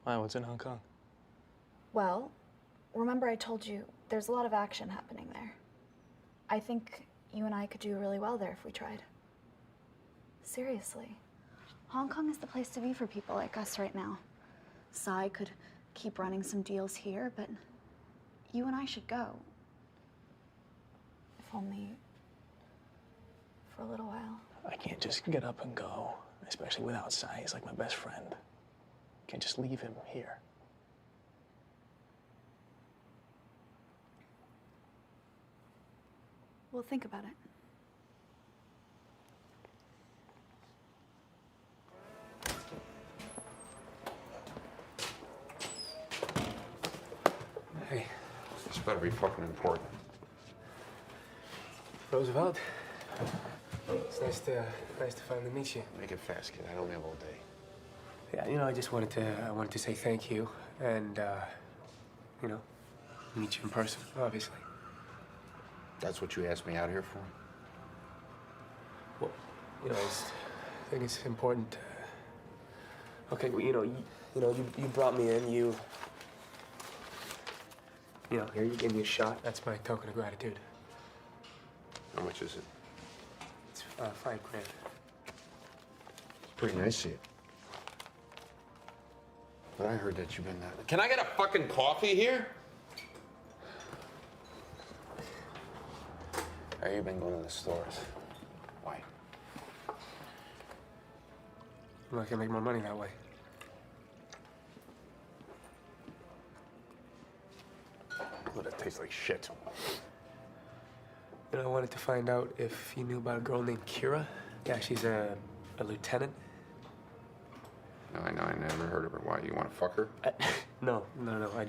Speaker 1: Why? What's in Hong Kong?
Speaker 9: Well, remember I told you there's a lot of action happening there. I think you and I could do really well there if we tried. Seriously. Hong Kong is the place to be for people like us right now. Sai could keep running some deals here, but you and I should go. If only for a little while.
Speaker 1: I can't just get up and go, especially without Sai. He's like my best friend. Can't just leave him here.
Speaker 9: Well, think about it.
Speaker 6: Hey.
Speaker 18: This better be fucking important.
Speaker 6: Roosevelt. It's nice to finally meet you.
Speaker 18: Make it fast, kid. I don't have all day.
Speaker 6: Yeah, you know, I just wanted to say thank you and you know, meet you in person, obviously.
Speaker 18: That's what you asked me out here for?
Speaker 6: Well, you know, I think it's important. Okay, well, you brought me in. You know, here you gave me a shot. That's my token of gratitude.
Speaker 18: How much is it?
Speaker 6: It's $5 grand.
Speaker 18: It's pretty nice of you. But I heard that you've been... Can I get a fucking coffee here? Have you been going to the stores? Why?
Speaker 6: Well, I can make more money that way.
Speaker 18: Well, that tastes like shit.
Speaker 6: You know, I wanted to find out if you knew about a girl named Kira. Yeah, she's a lieutenant.
Speaker 18: No, I never heard of her. Why, you want to fuck her?
Speaker 6: No. I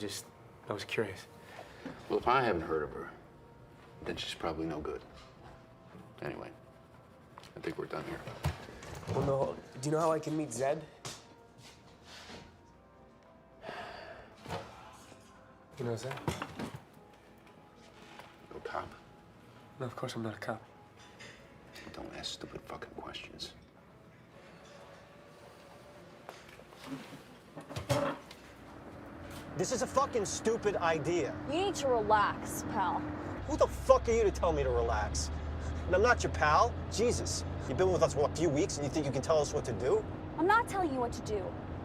Speaker 6: was curious.
Speaker 18: Well, if I haven't heard of her, then she's probably no good. Anyway, I think we're done here.
Speaker 6: Well, no. Do you know how I can meet Zed? You know Zed?
Speaker 18: No cop?
Speaker 6: No, of course I'm not a cop.
Speaker 18: Don't ask stupid fucking questions.
Speaker 2: This is a fucking stupid idea.
Speaker 9: You need to relax, pal.
Speaker 2: Who the fuck are you to tell me to relax? And I'm not your pal. Jesus. You've been with us, what, a few weeks, and you think you can tell us what to do?
Speaker 9: I'm not telling you what to do.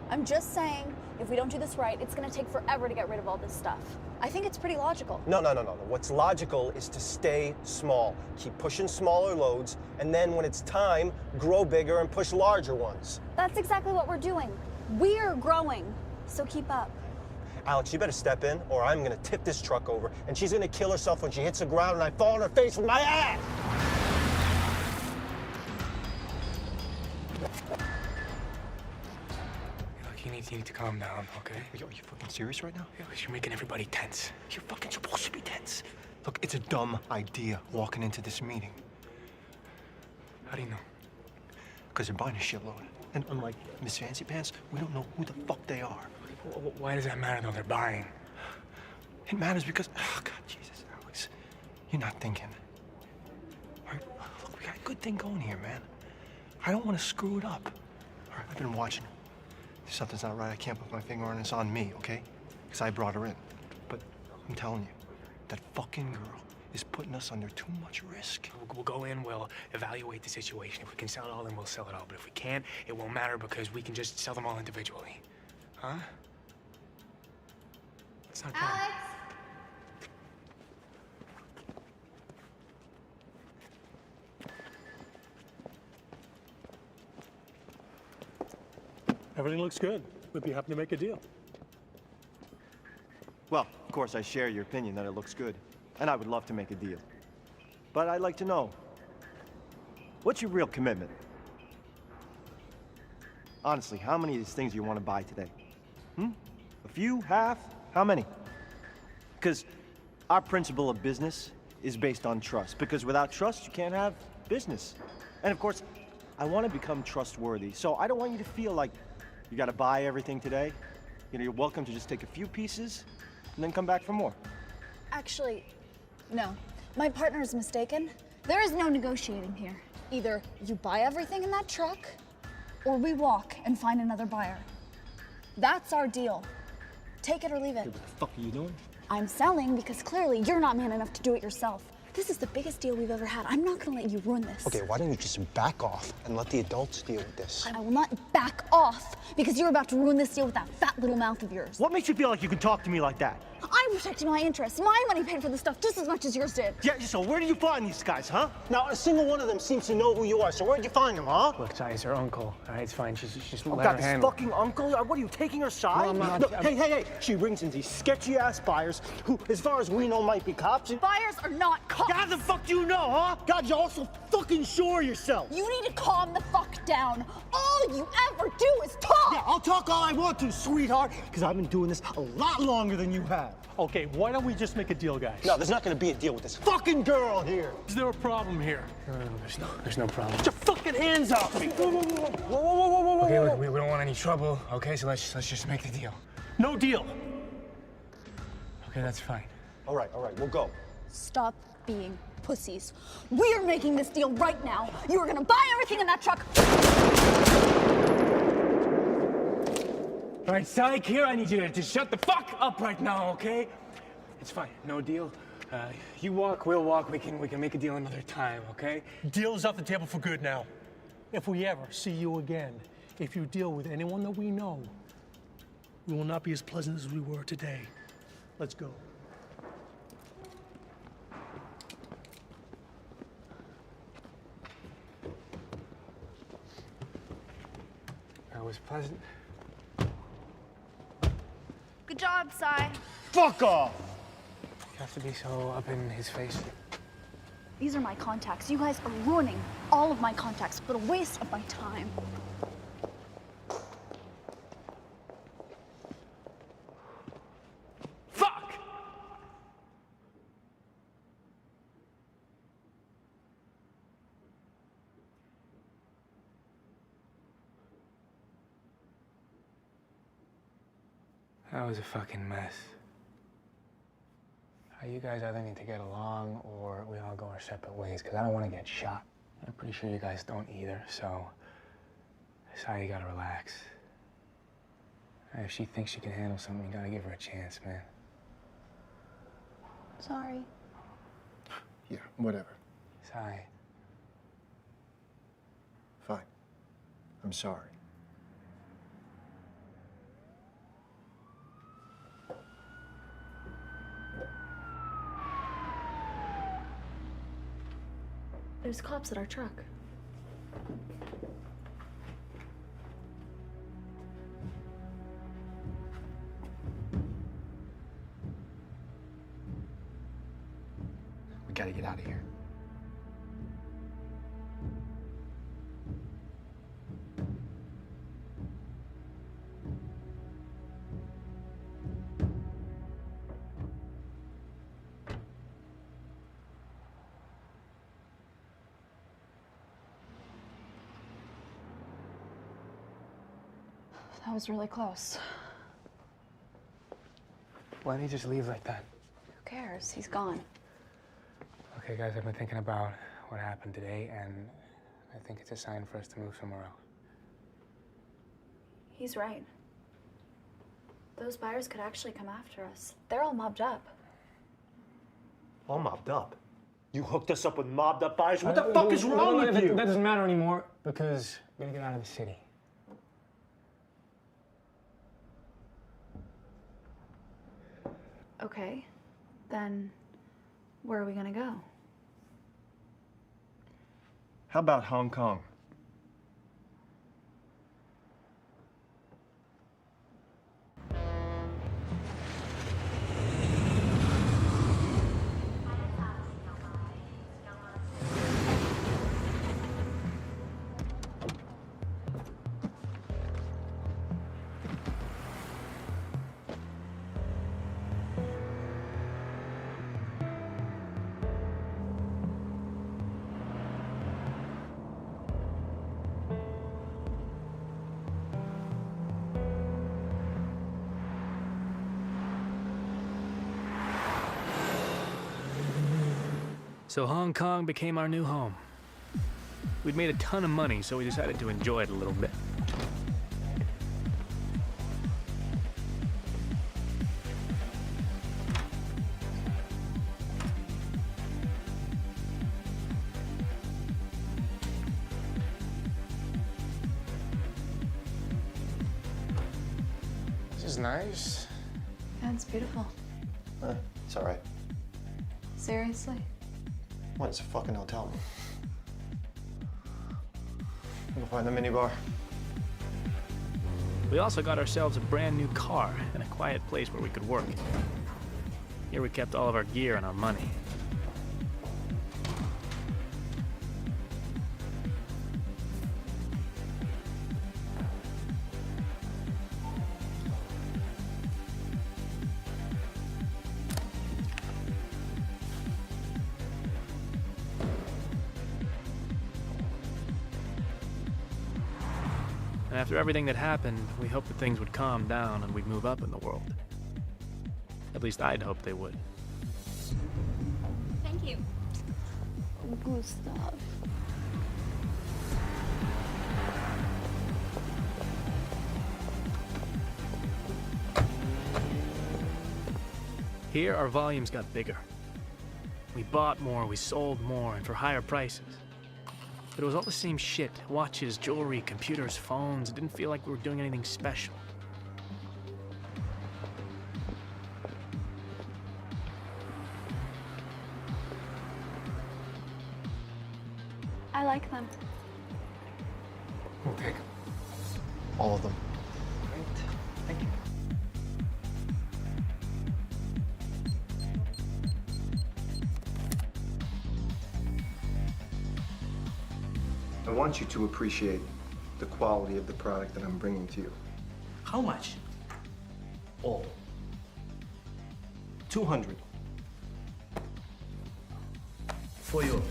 Speaker 9: I'm just saying, if we don't do this right, it's gonna take forever to get rid of all this stuff. I think it's pretty logical.
Speaker 2: No. What's logical is to stay small. Keep pushing smaller loads, and then when it's time, grow bigger and push larger ones.
Speaker 9: That's exactly what we're doing. We're growing, so keep up.
Speaker 2: Alex, you better step in, or I'm gonna tip this truck over, and she's gonna kill herself when she hits the ground and I fall on her face with my ass!
Speaker 6: Look, you need to calm down, okay?
Speaker 2: Are you fucking serious right now?
Speaker 6: Yeah, because you're making everybody tense.
Speaker 2: You're fucking supposed to be tense. Look, it's a dumb idea walking into this meeting.
Speaker 6: How do you know?
Speaker 2: Because they're buying a shitload. And unlike Miss Fancy Pants, we don't know who the fuck they are.
Speaker 6: Why does that matter, though? They're buying.
Speaker 2: It matters because, oh, God, Jesus, Alex, you're not thinking. All right, look, we got a good thing going here, man. I don't want to screw it up. All right, I've been watching. If something's not right, I can't put my finger on it. It's on me, okay? Because I brought her in. But I'm telling you, that fucking girl is putting us under too much risk.
Speaker 6: We'll go in, we'll evaluate the situation. If we can sell it all, then we'll sell it all. But if we can't, it won't matter because we can just sell them all individually. Huh? It's not fair.
Speaker 14: Alex!
Speaker 20: Everything looks good. We'd be happy to make a deal.
Speaker 12: Well, of course, I share your opinion that it looks good, and I would love to make a deal. But I'd like to know, what's your real commitment? Honestly, how many of these things do you want to buy today? A few? Half? How many? Because our principle of business is based on trust. Because without trust, you can't have business. And of course, I want to become trustworthy. So I don't want you to feel like you got to buy everything today. You know, you're welcome to just take a few pieces and then come back for more.
Speaker 9: Actually, no. My partner is mistaken. There is no negotiating here. Either you buy everything in that truck,
Speaker 21: or we walk and find another buyer. That's our deal. Take it or leave it.
Speaker 2: What the fuck are you doing?
Speaker 21: I'm selling because clearly you're not man enough to do it yourself. This is the biggest deal we've ever had. I'm not gonna let you ruin this.
Speaker 2: Okay, why don't you just back off and let the adults deal with this?
Speaker 21: I will not back off because you're about to ruin this deal with that fat little mouth of yours.
Speaker 16: What makes you feel like you can talk to me like that?
Speaker 21: I'm protecting my interests. My money paid for this stuff just as much as yours did.
Speaker 16: Yeah, so where did you find these guys, huh?
Speaker 2: Now, a single one of them seems to know who you are, so where'd you find them, huh?
Speaker 11: Look, Ty, it's her uncle. All right, it's fine. She's just
Speaker 16: Oh,
Speaker 11: let
Speaker 16: God,
Speaker 11: her
Speaker 16: this
Speaker 11: handle it.
Speaker 16: fucking uncle? What are you, taking her side?
Speaker 11: No, I'm not.
Speaker 16: Look, hey. She brings in these sketchy-ass buyers who, as far as we know, might be cops.
Speaker 21: Buyers are not cops.
Speaker 16: How the fuck do you know, huh? God, you're also fucking sure of yourself.
Speaker 21: You need to calm the fuck down. All you ever do is talk.
Speaker 16: Yeah, I'll talk all I want to, sweetheart, because I've been doing this a lot longer than you have.
Speaker 20: Okay, why don't we just make a deal, guys?
Speaker 2: No, there's not gonna be a deal with this fucking girl here.
Speaker 20: Is there a problem here?
Speaker 11: No, there's no problem.
Speaker 16: Get your fucking hands off me!
Speaker 2: Whoa.
Speaker 11: Okay, look, we don't want any trouble. Okay, so let's just make the deal.
Speaker 20: No deal.
Speaker 11: Okay, that's fine.
Speaker 2: All right, we'll go.
Speaker 21: Stop being pussies. We are making this deal right now. You are gonna buy everything in that truck.
Speaker 11: All right, Psych, here, I need you to just shut the fuck up right now, okay? It's fine, no deal. You walk, we'll walk. We can make a deal another time, okay?
Speaker 20: Deal is off the table for good now. If we ever see you again, if you deal with anyone that we know, we will not be as pleasant as we were today. Let's go.
Speaker 11: That was pleasant.
Speaker 21: Good job, Cy.
Speaker 16: Fuck off!
Speaker 11: You have to be so up in his face.
Speaker 21: These are my contacts. You guys are ruining all of my contacts. What a waste of my time.
Speaker 11: Fuck! That was a fucking mess. You guys either need to get along or we all go our separate ways, because I don't want to get shot. I'm pretty sure you guys don't either, so sorry, you gotta relax. If she thinks she can handle something, you gotta give her a chance, man.
Speaker 21: Sorry.
Speaker 12: Yeah, whatever.
Speaker 11: Sorry.
Speaker 12: Fine. I'm sorry.
Speaker 21: There's cops at our truck.
Speaker 12: We gotta get out of here.
Speaker 21: That was really close.
Speaker 11: Why did he just leave like that?
Speaker 21: Who cares? He's gone.
Speaker 11: Okay, guys, I've been thinking about what happened today, and I think it's a sign for us to move somewhere else.
Speaker 21: He's right. Those buyers could actually come after us. They're all mobbed up.
Speaker 16: All mobbed up? You hooked us up with mobbed up buyers? What the fuck is wrong with you?
Speaker 11: That doesn't matter anymore, because we're gonna get out of the city.
Speaker 21: Okay, then where are we gonna go?
Speaker 12: How about Hong Kong?
Speaker 1: So Hong Kong became our new home. We'd made a ton of money, so we decided to enjoy it a little bit.
Speaker 12: is nice.
Speaker 21: Yeah, it's beautiful.
Speaker 12: It's all right.
Speaker 21: Seriously?
Speaker 12: What, it's a fucking hotel. We'll find the minibar.
Speaker 1: We also got ourselves a brand new car and a quiet place where we could work. Here we kept all of our gear and our money. And after everything that happened, we hoped that things would calm down and we'd move up in the world. At least I'd hoped they would.
Speaker 21: Thank you. Gustav.
Speaker 1: Here, our volumes got bigger. We bought more, we sold more, and for higher prices. But it was all the same shit. Watches, jewelry, computers, phones. It didn't feel like we were doing anything special.
Speaker 21: I like them.
Speaker 12: We'll take all of them.
Speaker 1: Great. Thank you.
Speaker 12: I want you to appreciate the quality of the product that I'm bringing to you.
Speaker 11: How much?
Speaker 12: All. 200.
Speaker 11: For you.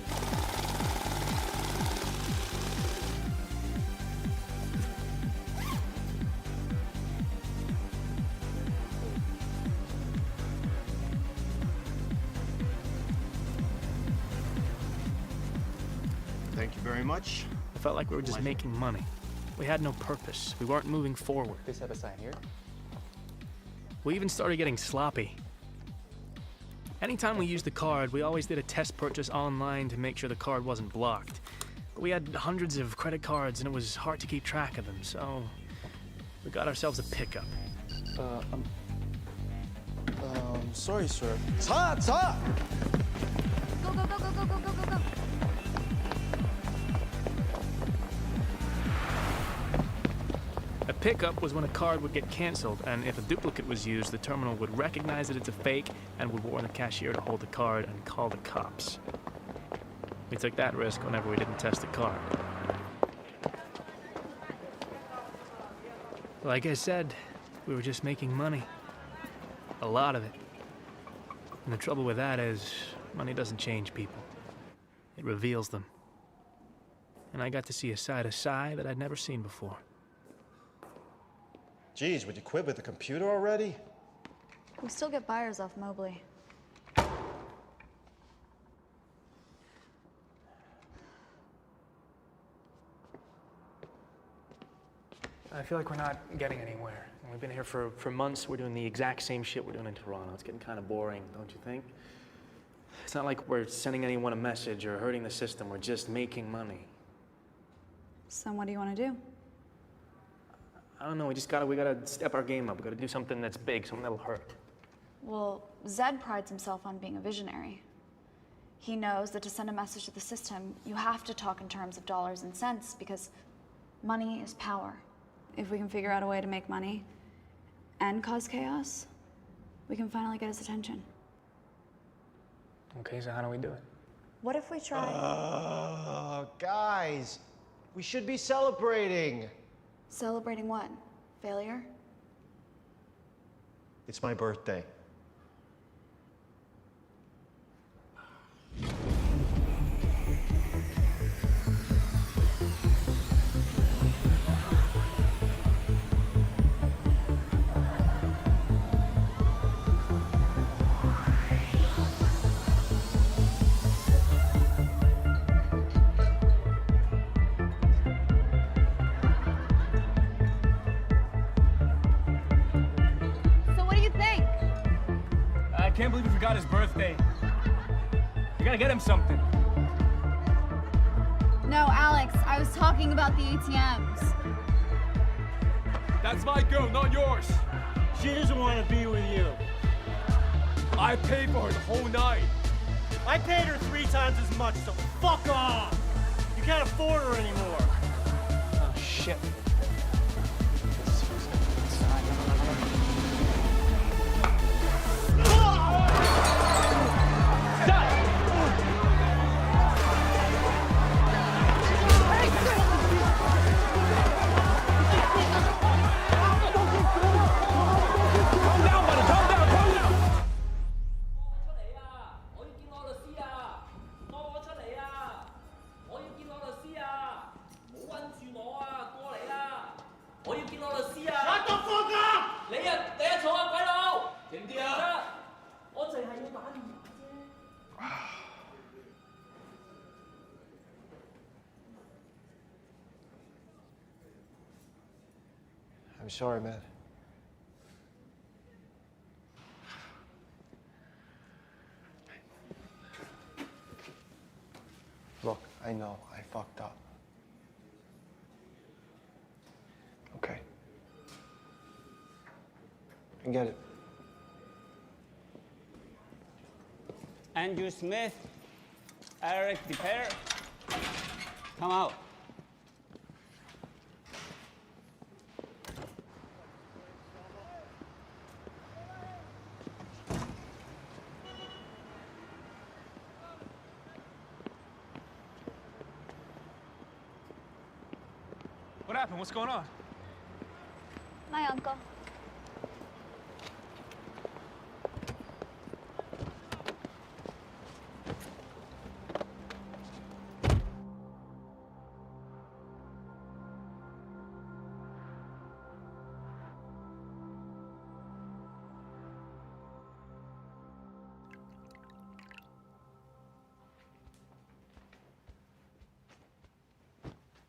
Speaker 12: Thank you very much.
Speaker 1: I felt like we were just making money. We had no purpose. We weren't moving forward.
Speaker 6: Please have a sign here.
Speaker 1: We even started getting sloppy. Anytime we used the card, we always did a test purchase online to make sure the card wasn't blocked. But we had hundreds of credit cards and it was hard to keep track of them, so we got ourselves a pickup.
Speaker 12: Sorry, sir. 차!
Speaker 21: Go, go, go, go, go, go, go, go, go.
Speaker 1: A pickup was when a card would get canceled, and if a duplicate was used, the terminal would recognize that it's a fake and would warn the cashier to hold the card and call the cops. We took that risk whenever we didn't test the card. Like I said, we were just making money. A lot of it. And the trouble with that is, money doesn't change people. It reveals them. And I got to see a side of Cy that I'd never seen before.
Speaker 12: Geez, would you quit with the computer already?
Speaker 21: We still get buyers off Mobley.
Speaker 1: I feel like we're not getting anywhere. We've been here for months. We're doing the exact same shit we're doing in Toronto. It's getting kind of boring, don't you think? It's not like we're sending anyone a message or hurting the system. We're just making money.
Speaker 21: So what do you want to do?
Speaker 1: I don't know. We gotta step our game up. We gotta do something that's big, something that'll hurt.
Speaker 21: Well, Zed prides himself on being a visionary. He knows that to send a message to the system, you have to talk in terms of dollars and cents because money is power. If we can figure out a way to make money and cause chaos, we can finally get his attention.
Speaker 1: Okay, so how do we do it?
Speaker 21: What if we try?
Speaker 12: Guys, we should be celebrating.
Speaker 21: Celebrating what? Failure?
Speaker 12: It's my birthday.
Speaker 7: I can't believe we forgot his birthday. We gotta get him something.
Speaker 21: No, Alex, I was talking about the ATMs.
Speaker 7: That's my girl, not yours.
Speaker 16: She doesn't want to be with you.
Speaker 7: I paid for her the whole night.
Speaker 16: I paid her 3 times as much, so fuck off! You can't afford her anymore.
Speaker 11: Oh, shit.
Speaker 12: I'm sorry, man. Look, I know I fucked up. Okay. I get it.
Speaker 5: Andrew Smith, Eric DePere, come out.
Speaker 1: What happened? What's going on?
Speaker 21: My uncle.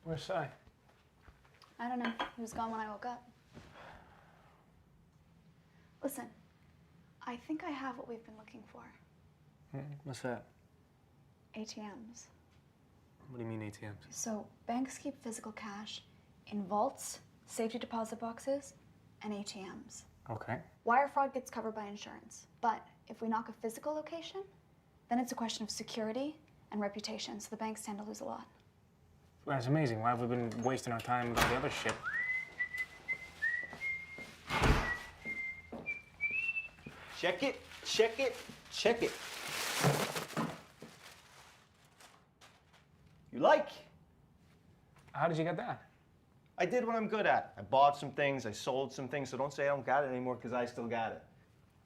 Speaker 1: Where's Sai?
Speaker 21: I don't know. He was gone when I woke up. Listen, I think I have what we've been looking for.
Speaker 1: What's that?
Speaker 21: ATMs.
Speaker 1: What do you mean ATMs?
Speaker 21: So banks keep physical cash in vaults, safety deposit boxes, and ATMs.
Speaker 1: Okay.
Speaker 21: Wire fraud gets covered by insurance. But if we knock a physical location, then it's a question of security and reputation, so the banks tend to lose a lot.
Speaker 1: That's amazing. Why have we been wasting our time with all the other shit?
Speaker 16: Check it, check it, check it. You like?
Speaker 1: How did you get that?
Speaker 12: I did what I'm good at. I bought some things, I sold some things, so don't say I don't got it anymore, because I still got it.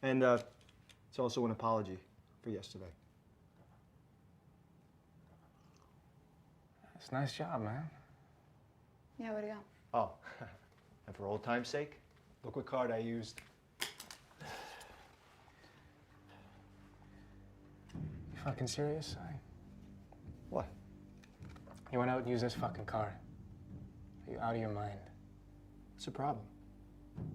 Speaker 12: And it's also an apology for yesterday.
Speaker 1: It's a nice job, man.
Speaker 21: Yeah, way to go.
Speaker 12: Oh, and for old time's sake, look what card I used.
Speaker 1: You fucking serious, Sai?
Speaker 12: What?
Speaker 1: You went out and used this fucking card. Are you out of your mind?
Speaker 12: What's the problem?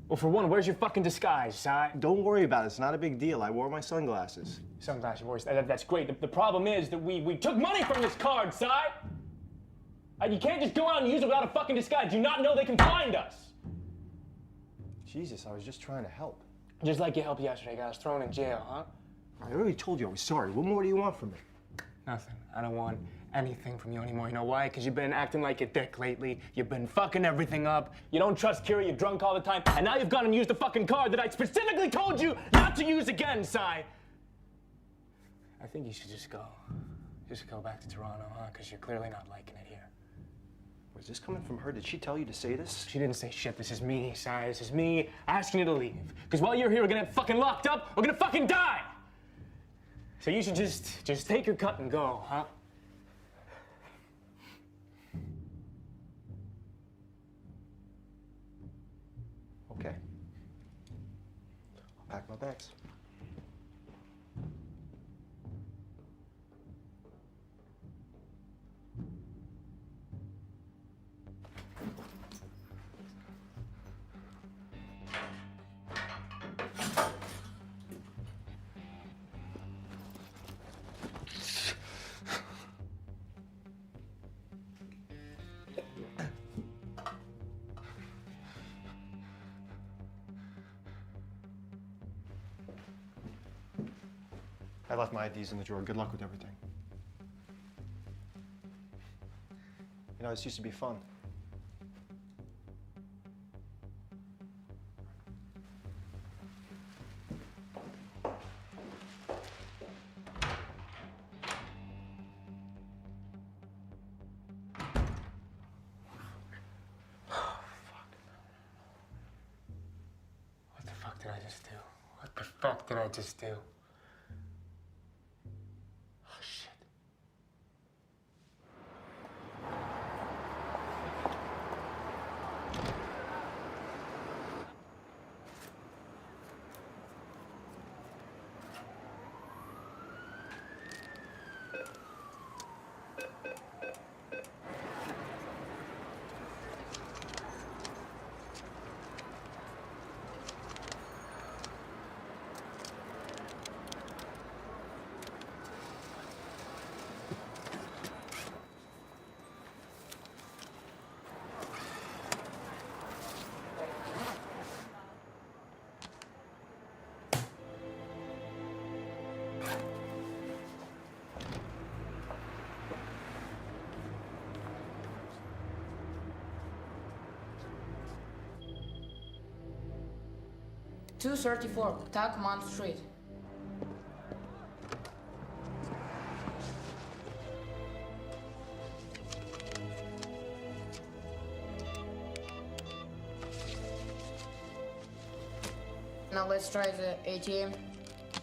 Speaker 1: Well, for one, where's your fucking disguise, Sai?
Speaker 12: Don't worry about it. It's not a big deal. I wore my sunglasses.
Speaker 1: Sunglasses, that's great. The problem is that we took money from this card, Sai! You can't just go out and use it without a fucking disguise. Do you not know they can find us?
Speaker 12: Jesus, I was just trying to help.
Speaker 1: Just like you helped yesterday, got us thrown in jail, huh?
Speaker 12: I already told you I was sorry. What more do you want from me?
Speaker 1: Nothing. I don't want anything from you anymore. You know why? Because you've been acting like a dick lately. You've been fucking everything up. You don't trust Kira, you're drunk all the time. And now you've gone and used the fucking card that I specifically told you not to use again, Sai. I think you should just go. Just go back to Toronto, huh? Because you're clearly not liking it here.
Speaker 12: Was this coming from her? Did she tell you to say this?
Speaker 1: She didn't say shit. This is me, Sai. This is me asking you to leave. Because while you're here, we're gonna get fucking locked up. We're gonna fucking die. So you should just take your cut and go, huh?
Speaker 12: Okay. I'll pack my bags. I left my IDs in the drawer. Good luck with everything. You know, this used to be fun.
Speaker 6: What the fuck did I just do? What the fuck did I just do? Oh, shit.
Speaker 10: $234 Tacomont Street. Now let's try the ATM.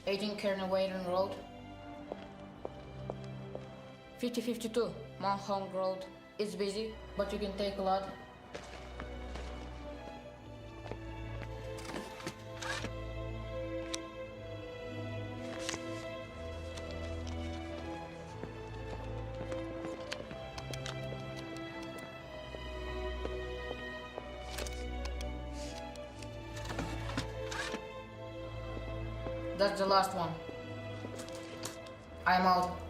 Speaker 10: 18 Kearney-Waden Road. 5052 Mount Hong Road. It's busy, but you can take a lot. That's the last one. I'm out.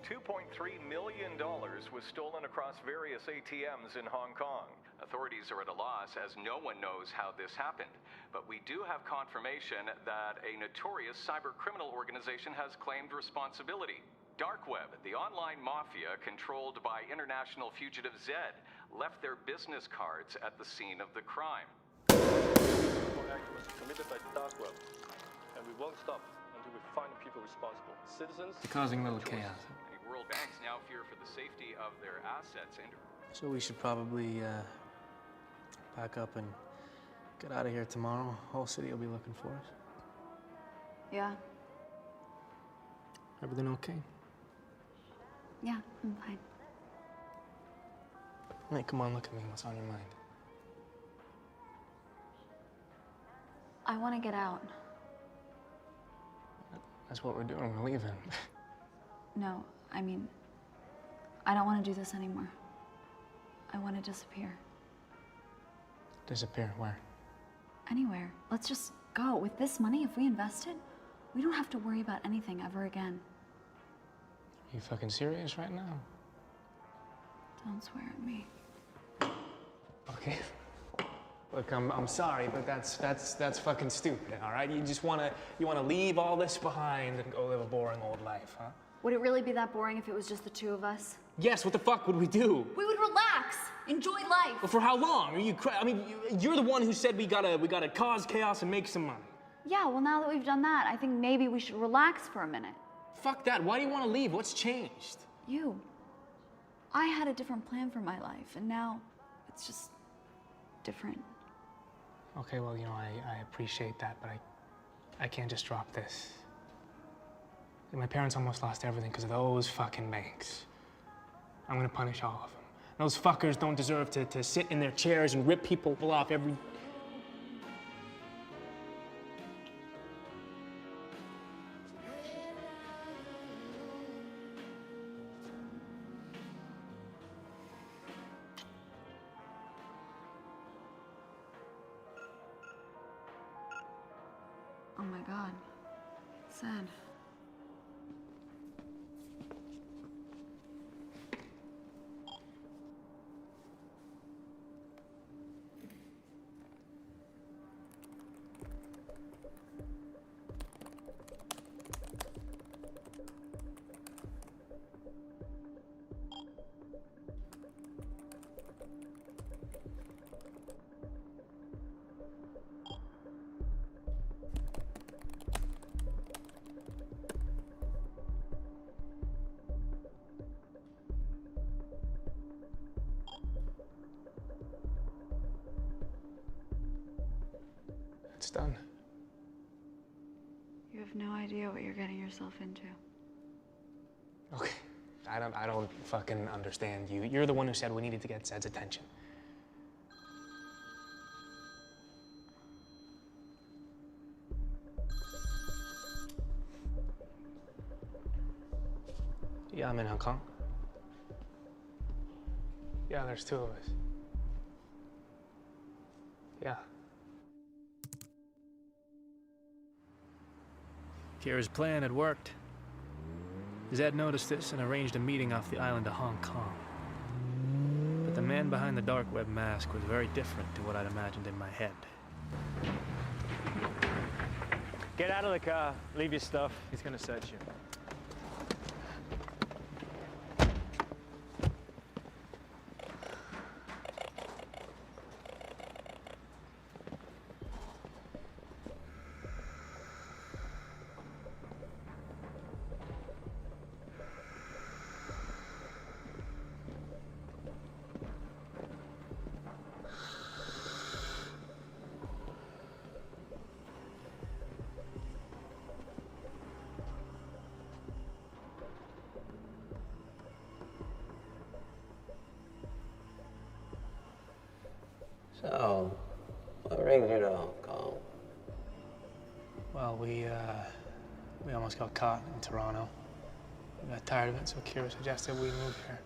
Speaker 22: $2.3 million was stolen across various ATMs in Hong Kong. Authorities are at a loss as no one knows how this happened. But we do have confirmation that a notorious cyber criminal organization has claimed responsibility. Dark Web, the online mafia controlled by international fugitive Zed, left their business cards at the scene of the crime.
Speaker 23: Act was committed by Dark Web, and we won't stop until we find the people responsible. Citizens
Speaker 1: Causing a little chaos.
Speaker 22: Many world banks now fear for the safety of their assets and
Speaker 1: So we should probably pack up and get out of here tomorrow. Whole city will be looking for us.
Speaker 21: Yeah.
Speaker 1: Everything okay?
Speaker 21: Yeah, I'm fine.
Speaker 1: Hey, come on, look at me. What's on your mind?
Speaker 21: I want to get out.
Speaker 1: That's what we're doing. We're leaving.
Speaker 21: No, I mean, I don't want to do this anymore. I want to disappear.
Speaker 1: Disappear? Where?
Speaker 21: Anywhere. Let's just go. With this money, if we invest it, we don't have to worry about anything ever again.
Speaker 1: Are you fucking serious right now?
Speaker 21: Don't swear at me.
Speaker 1: Okay. Look, I'm sorry, but that's fucking stupid, all right? You wanna leave all this behind and go live a boring old life, huh?
Speaker 21: Would it really be that boring if it was just the two of us?
Speaker 1: Yes, what the fuck would we do?
Speaker 21: We would relax, enjoy life.
Speaker 1: Well, for how long? Are you I mean, you're the one who said we gotta cause chaos and make some money.
Speaker 21: Yeah, well, now that we've done that, I think maybe we should relax for a minute.
Speaker 1: Fuck that. Why do you want to leave? What's changed?
Speaker 21: You. I had a different plan for my life, and now it's just different.
Speaker 1: Okay, well, you know, I appreciate that, but I can't just drop this. My parents almost lost everything because of those fucking banks. I'm gonna punish all of them. Those fuckers don't deserve to sit in their chairs and rip people off every...
Speaker 21: Oh my God. Sad.
Speaker 6: It's done.
Speaker 21: You have no idea what you're getting yourself into.
Speaker 6: Okay. I don't fucking understand you. You're the one who said we needed to get Zed's attention. Yeah, I'm in Hong Kong. Yeah, there's two of us. Yeah.
Speaker 1: Kira's plan had worked. Zed noticed this and arranged a meeting off the island of Hong Kong. But the man behind the dark web mask was very different to what I'd imagined in my head.
Speaker 7: Get out of the car. Leave your stuff. He's gonna search you.
Speaker 4: So, what brings you to Hong Kong?
Speaker 6: Well, we almost got caught in Toronto. We got tired of it, so Kira suggested we move here.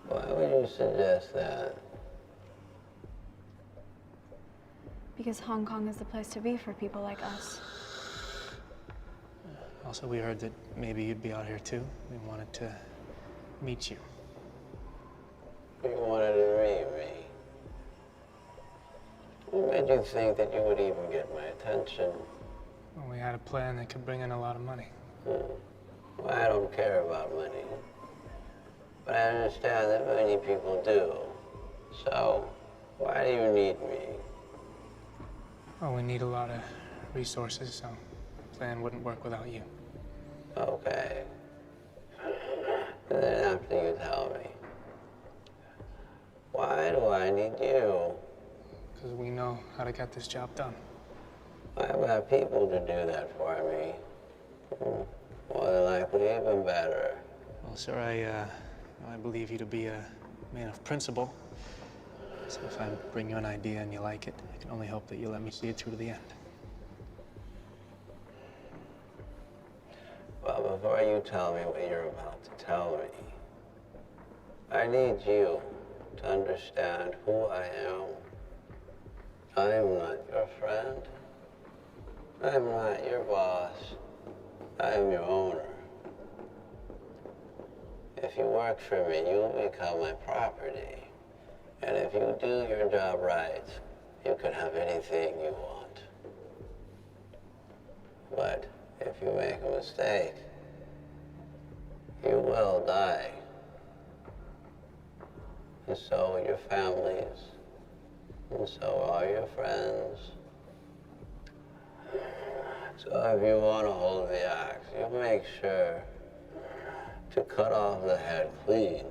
Speaker 4: Why would you suggest that?
Speaker 21: Because Hong Kong is the place to be for people like us.
Speaker 6: Also, we heard that maybe you'd be out here too. We wanted to meet you.
Speaker 4: You wanted to meet me? What made you think that you would even get my attention?
Speaker 6: Well, we had a plan that could bring in a lot of money.
Speaker 4: Well, I don't care about money. But I understand that many people do. So, why do you need me?
Speaker 6: Well, we need a lot of resources, so the plan wouldn't work without you.
Speaker 4: Okay. And then after you tell me, why do I need you?
Speaker 6: Because we know how to get this job done.
Speaker 4: I've got people to do that for me. More than likely, even better.
Speaker 6: Well, sir, I believe you to be a man of principle. So if I bring you an idea and you like it, I can only hope that you let me see it through to the end.
Speaker 4: Well, before you tell me what you're about to tell me, I need you to understand who I am. I'm not your friend. I'm not your boss. I'm your owner. If you work for me, you'll become my property. And if you do your job right, you can have anything you want. But if you make a mistake, you will die. And so will your families, and so are your friends. So if you want to hold the axe, you make sure to cut off the head clean.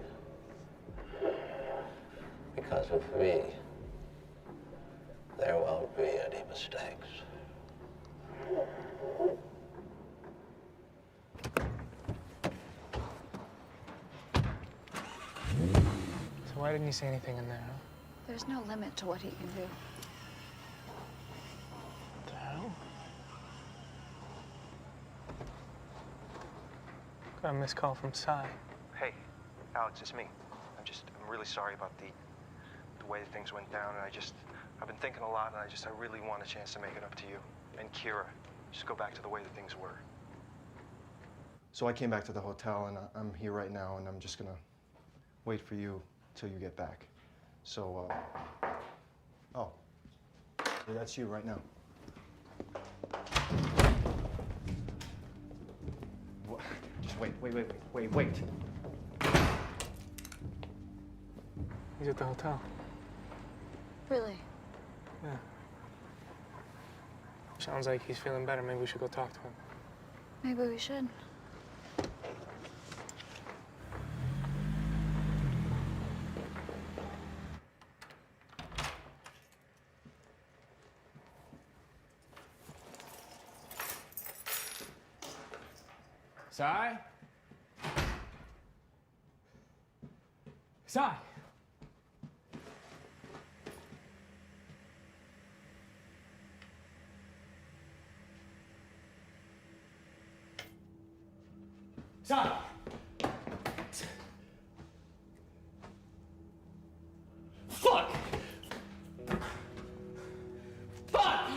Speaker 4: Because with me, there won't be any mistakes.
Speaker 6: So why didn't you say anything in there, huh?
Speaker 21: There's no limit to what he can do.
Speaker 6: What the hell? Got a missed call from Cy.
Speaker 2: Hey, Alex, it's me. I'm really sorry about the way things went down, and I've been thinking a lot, and I really want a chance to make it up to you and Kira. Just go back to the way that things were. So I came back to the hotel, and I'm here right now, and I'm just gonna wait for you till you get back. So,
Speaker 12: Yeah, that's you right now. What? Just wait.
Speaker 6: He's at the hotel.
Speaker 21: Really?
Speaker 6: Yeah. Sounds like he's feeling better. Maybe we should go talk to him.
Speaker 21: Maybe we should.
Speaker 6: Sai? Sai? Sai! Fuck! Fuck!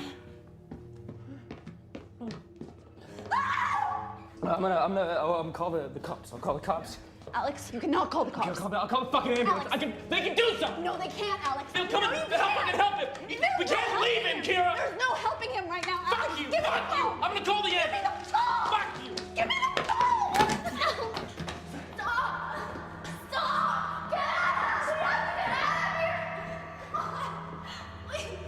Speaker 6: I'm gonna call the cops. I'll call the cops.
Speaker 21: Alex, you cannot call the cops.
Speaker 6: I'll call the fucking ambulance.
Speaker 21: Alex.
Speaker 6: They can do something!
Speaker 21: No, they can't, Alex.
Speaker 6: They'll come
Speaker 21: No,
Speaker 6: and
Speaker 21: you
Speaker 6: they'll
Speaker 21: can't.
Speaker 6: fucking help him! We can't leave him, Kira!
Speaker 21: There's no helping him right now, Alex.
Speaker 6: Fuck you!
Speaker 21: Give me
Speaker 6: Fuck
Speaker 21: the
Speaker 6: you!
Speaker 21: phone.
Speaker 6: I'm gonna call the
Speaker 21: Give me
Speaker 6: ambulance!
Speaker 21: the phone.
Speaker 6: Fuck you!
Speaker 21: Give me the phone. Stop. Stop. Get out. We have to get out of here. Please.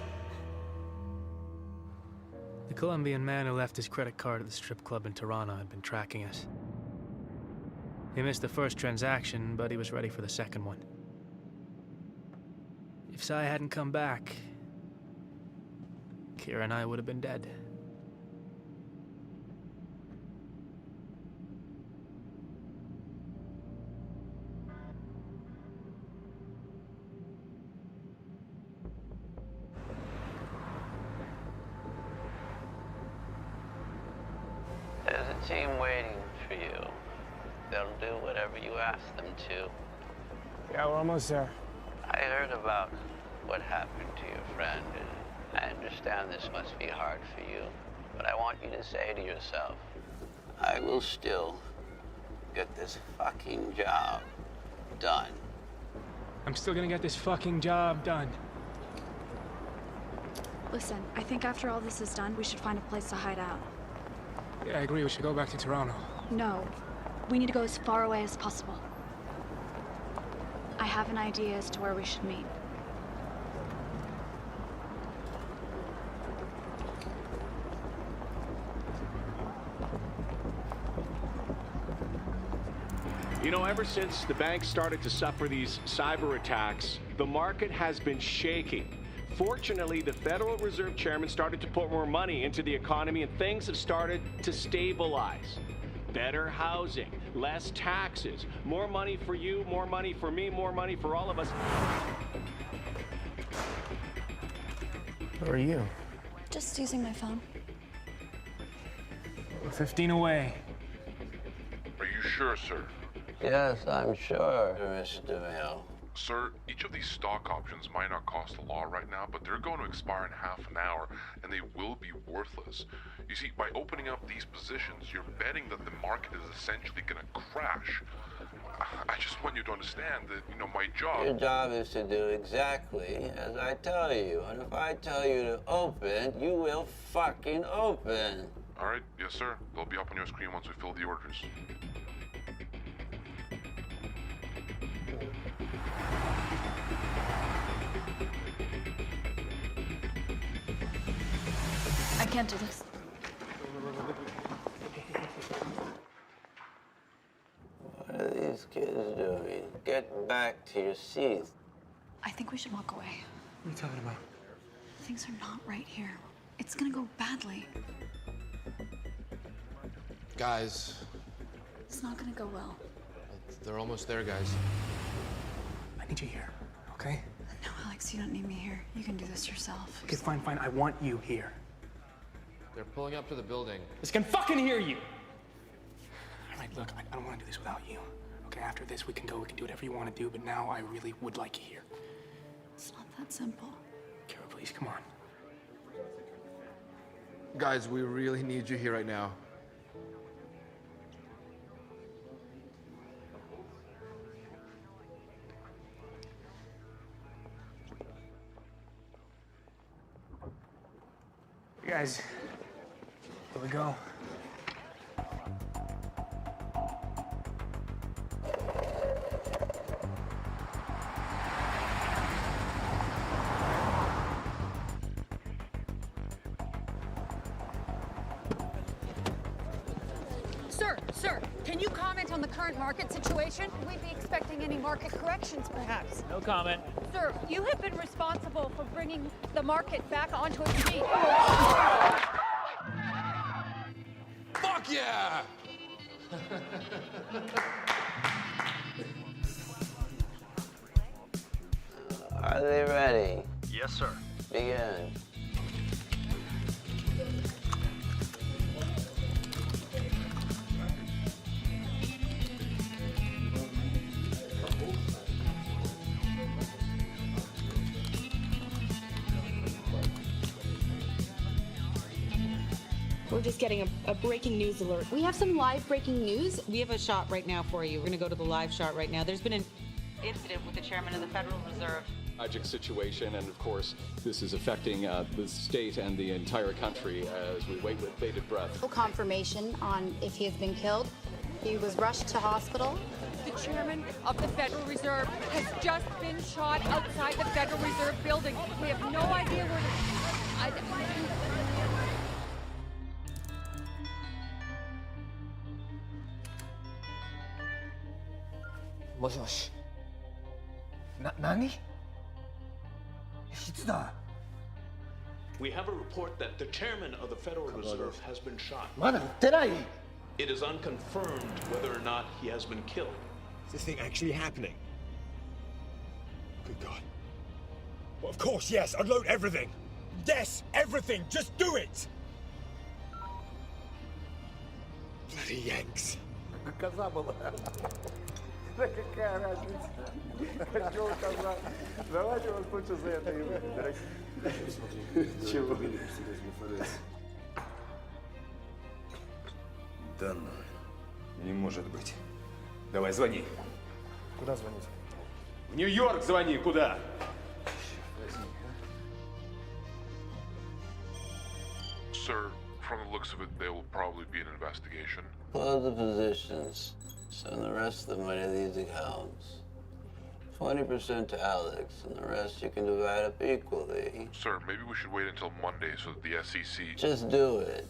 Speaker 1: The Colombian man who left his credit card at the strip club in Toronto had been tracking us. He missed the first transaction, but he was ready for the second one. If Sai hadn't come back, Kira and I would have been dead.
Speaker 4: There's a team waiting for you. They'll do whatever you ask them to.
Speaker 6: Yeah, we're almost there.
Speaker 4: I heard about what happened to your friend, and I understand this must be hard for you, but I want you to say to yourself, I will still get this fucking job done.
Speaker 6: I'm still gonna get this fucking job done.
Speaker 21: Listen, I think after all this is done, we should find a place to hide out.
Speaker 6: Yeah, I agree. We should go back to Toronto.
Speaker 21: No, we need to go as far away as possible. I have an idea as to where we should meet.
Speaker 3: You know, ever since the banks started to suffer these cyber attacks, the market has been shaking. Fortunately, the Federal Reserve Chairman started to put more money into the economy and things have started to stabilize. Better housing, less taxes, more money for you, more money for me, more money for all of us.
Speaker 6: Who are you?
Speaker 21: Just using my phone.
Speaker 6: We're 15 away.
Speaker 8: Are you sure, sir?
Speaker 4: Yes, I'm sure, Mr. DeVille.
Speaker 8: Sir, each of these stock options might not cost a lot right now, but they're going to expire in half an hour, and they will be worthless. You see, by opening up these positions, you're betting that the market is essentially going to crash. I just want you to understand that, you know, my job...
Speaker 4: Your job is to do exactly as I tell you, and if I tell you to open, you will fucking open.
Speaker 8: All right, yes, sir. They'll be up on your screen once we fill the orders.
Speaker 21: I can't do this.
Speaker 4: What are these kids doing? Get back to your seats.
Speaker 21: I think we should walk away.
Speaker 6: What are you talking about?
Speaker 21: Things are not right here. It's gonna go badly.
Speaker 19: Guys,
Speaker 21: It's not gonna go well.
Speaker 19: they're almost there, guys.
Speaker 6: I need you here, okay?
Speaker 21: No, Alex, you don't need me here. You can do this yourself.
Speaker 6: Okay, fine. I want you here.
Speaker 19: They're pulling up to the building.
Speaker 6: This can fucking hear you! All right, look, I don't want to do this without you. Okay, after this, we can go, we can do whatever you want to do, but now I really would like you here.
Speaker 21: It's not that simple.
Speaker 6: Kira, please, come on.
Speaker 19: Guys, we really need you here right now.
Speaker 1: Guys, here we go.
Speaker 13: Sir, can you comment on the current market situation? We'd be expecting any market corrections, perhaps.
Speaker 7: No comment.
Speaker 13: Sir, you have been responsible for bringing the market back onto its feet.
Speaker 15: Fuck yeah!
Speaker 4: Are they ready?
Speaker 2: Yes, sir.
Speaker 4: Begin.
Speaker 17: We're just getting a breaking news alert.
Speaker 24: We have some live breaking news. We have a shot right now for you. We're going to go to the live shot right now. There's been an incident with the chairman of the Federal Reserve.
Speaker 22: Tragic situation, and of course, this is affecting the state and the entire country as we wait with bated breath.
Speaker 10: No confirmation on if he has been killed. He was rushed to hospital.
Speaker 13: The chairman of the Federal Reserve has just been shot outside the Federal Reserve building. We have no idea where
Speaker 2: Moshi. Nani? Ishitsuda.
Speaker 25: We have a report that the chairman of the Federal Reserve has been shot. It is unconfirmed whether or not he has been killed.
Speaker 2: Is this thing actually happening? Good God. Well, of course, yes. Unload everything. Yes, everything. Just do it. Bloody Yanks.
Speaker 26: Да какая разница? Хочу сказать. Давайте вот лучше за это и выйдем. Чего?
Speaker 27: Да ну, не может быть. Давай, звони.
Speaker 2: Куда звонить?
Speaker 27: В Нью-Йорк звони, куда?
Speaker 8: Sir, from the looks of it, there will probably be an investigation.
Speaker 4: Close the positions. Send the rest of the money to these accounts. 20% to Alex, and the rest you can divide up equally.
Speaker 8: Sir, maybe we should wait until Monday so that the SEC...
Speaker 4: Just do it.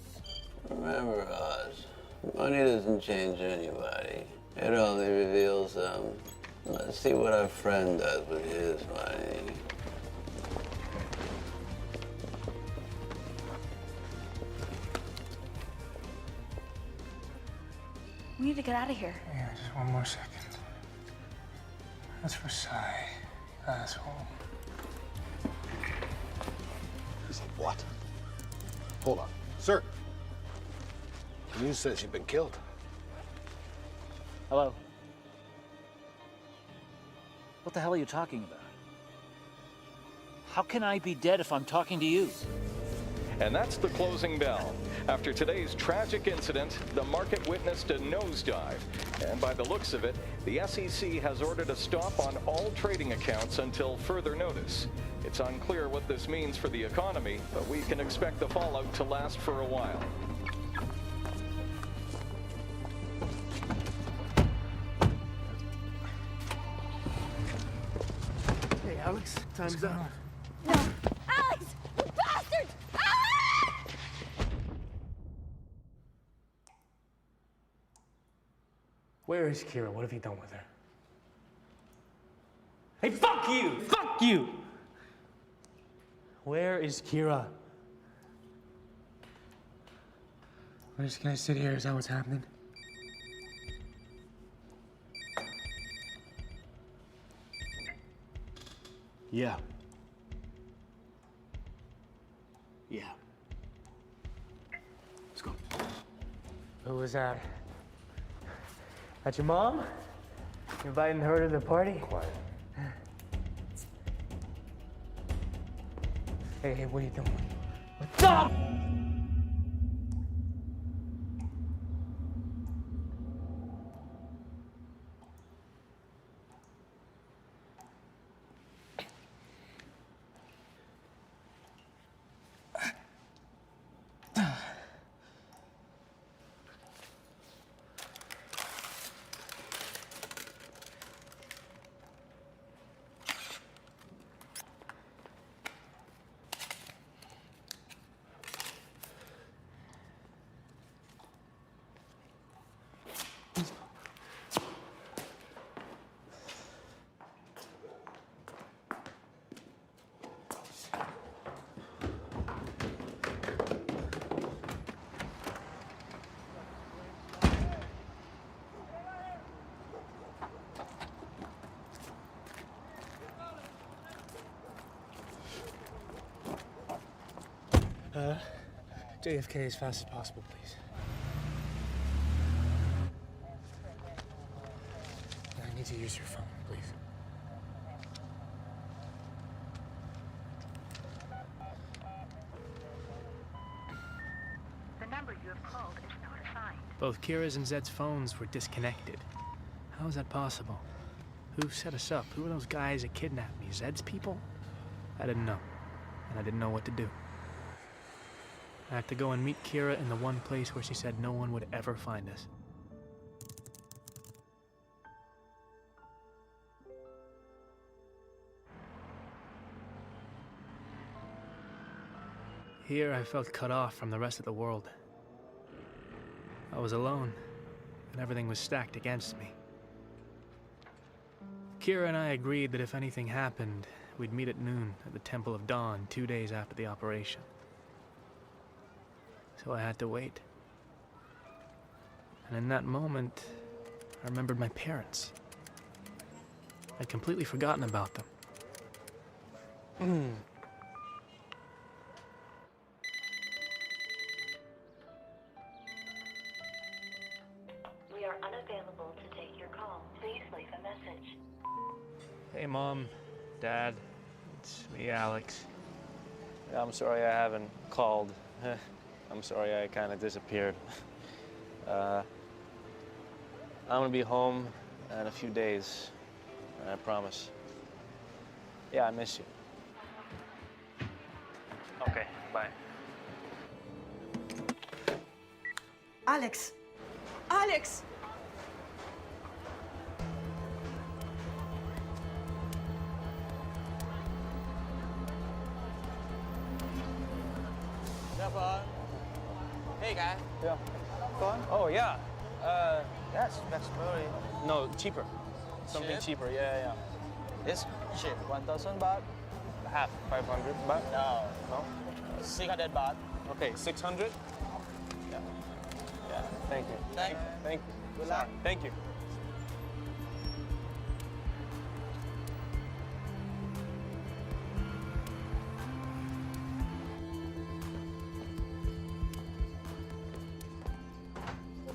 Speaker 4: Remember, Oz, money doesn't change anybody. It only reveals them. Let's see what our friend does with his money.
Speaker 21: We need to get out of here.
Speaker 1: Yeah, just one more second. That's Versailles, asshole.
Speaker 27: He said what? Hold on. Sir! The news says you've been killed.
Speaker 28: Hello? What the hell are you talking about? How can I be dead if I'm talking to you?
Speaker 22: And that's the closing bell. After today's tragic incident, the market witnessed a nosedive. And by the looks of it, the SEC has ordered a stop on all trading accounts until further notice. It's unclear what this means for the economy, but we can expect the fallout to last for a while.
Speaker 1: Hey, Alex, time's up.
Speaker 13: No! Alex! You bastard! Alex!
Speaker 6: Where is Kira? What have you done with her? Hey, fuck you! Fuck you! Where is Kira? We're just gonna sit here. Is that what's happening?
Speaker 28: Yeah. Yeah.
Speaker 6: Let's go. Who was that? That your mom? You inviting her to the party? Quiet. Hey, what are you doing? What's up? JFK as fast as possible, please. I need to use your phone, please.
Speaker 5: The number you have called is not assigned.
Speaker 1: Both Kira's and Zed's phones were disconnected. How is that possible? Who set us up? Who are those guys that kidnapped me? Zed's people? I didn't know, and I didn't know what to do. I had to go and meet Kira in the one place where she said no one would ever find us. Here I felt cut off from the rest of the world. I was alone, and everything was stacked against me. Kira and I agreed that if anything happened, we'd meet at noon at the Temple of Dawn 2 days after the operation. So I had to wait. And in that moment, I remembered my parents. I'd completely forgotten about them.
Speaker 5: We are unavailable to take your call. Please leave a message.
Speaker 1: Hey, Mom, Dad, it's me, Alex. I'm sorry I haven't called. I'm sorry I kind of disappeared. I'm gonna be home in a few days, I promise. Yeah, I miss you. Okay, bye.
Speaker 9: Alex! Alex!
Speaker 6: Hey, guy.
Speaker 1: Yeah.
Speaker 6: Fun?
Speaker 1: Oh, yeah. That's very... No, cheaper. Something cheaper, yeah.
Speaker 6: This?
Speaker 1: Cheap. 1,000 baht? Half, 500 baht?
Speaker 6: No.
Speaker 1: No?
Speaker 6: 600 baht.
Speaker 1: Okay, 600? Yeah. Yeah, thank you.
Speaker 6: Thank
Speaker 1: you.
Speaker 6: Good luck.
Speaker 1: Thank you.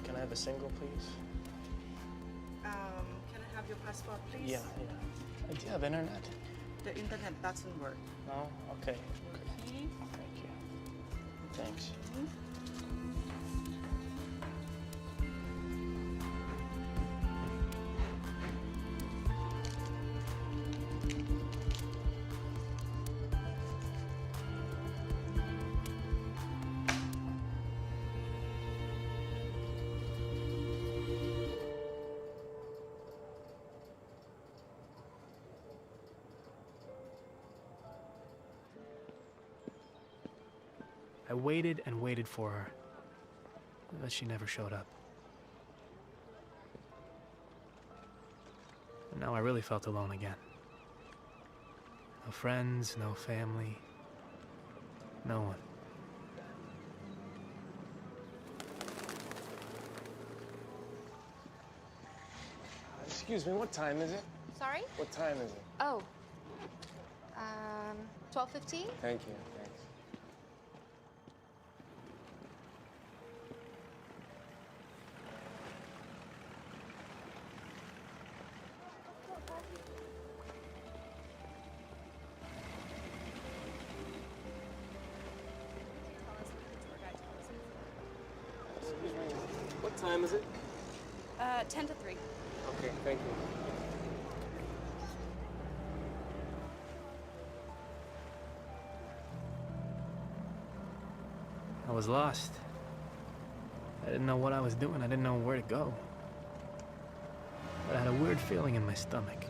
Speaker 1: Can I have a single, please?
Speaker 9: Can I have your passport, please?
Speaker 1: Yeah. Do you have internet?
Speaker 9: The internet doesn't work.
Speaker 1: No? Okay.
Speaker 9: Okay.
Speaker 1: Thank you. Thanks. I waited and waited for her, but she never showed up. And now I really felt alone again. No friends, no family, no one.
Speaker 6: Excuse me, what time is it?
Speaker 11: Sorry?
Speaker 6: What time is it?
Speaker 11: Oh. 12:15?
Speaker 6: Thank you, thanks. Excuse me, what time is it?
Speaker 11: 10 to 3.
Speaker 6: Okay, thank you.
Speaker 1: I was lost. I didn't know what I was doing. I didn't know where to go. But I had a weird feeling in my stomach.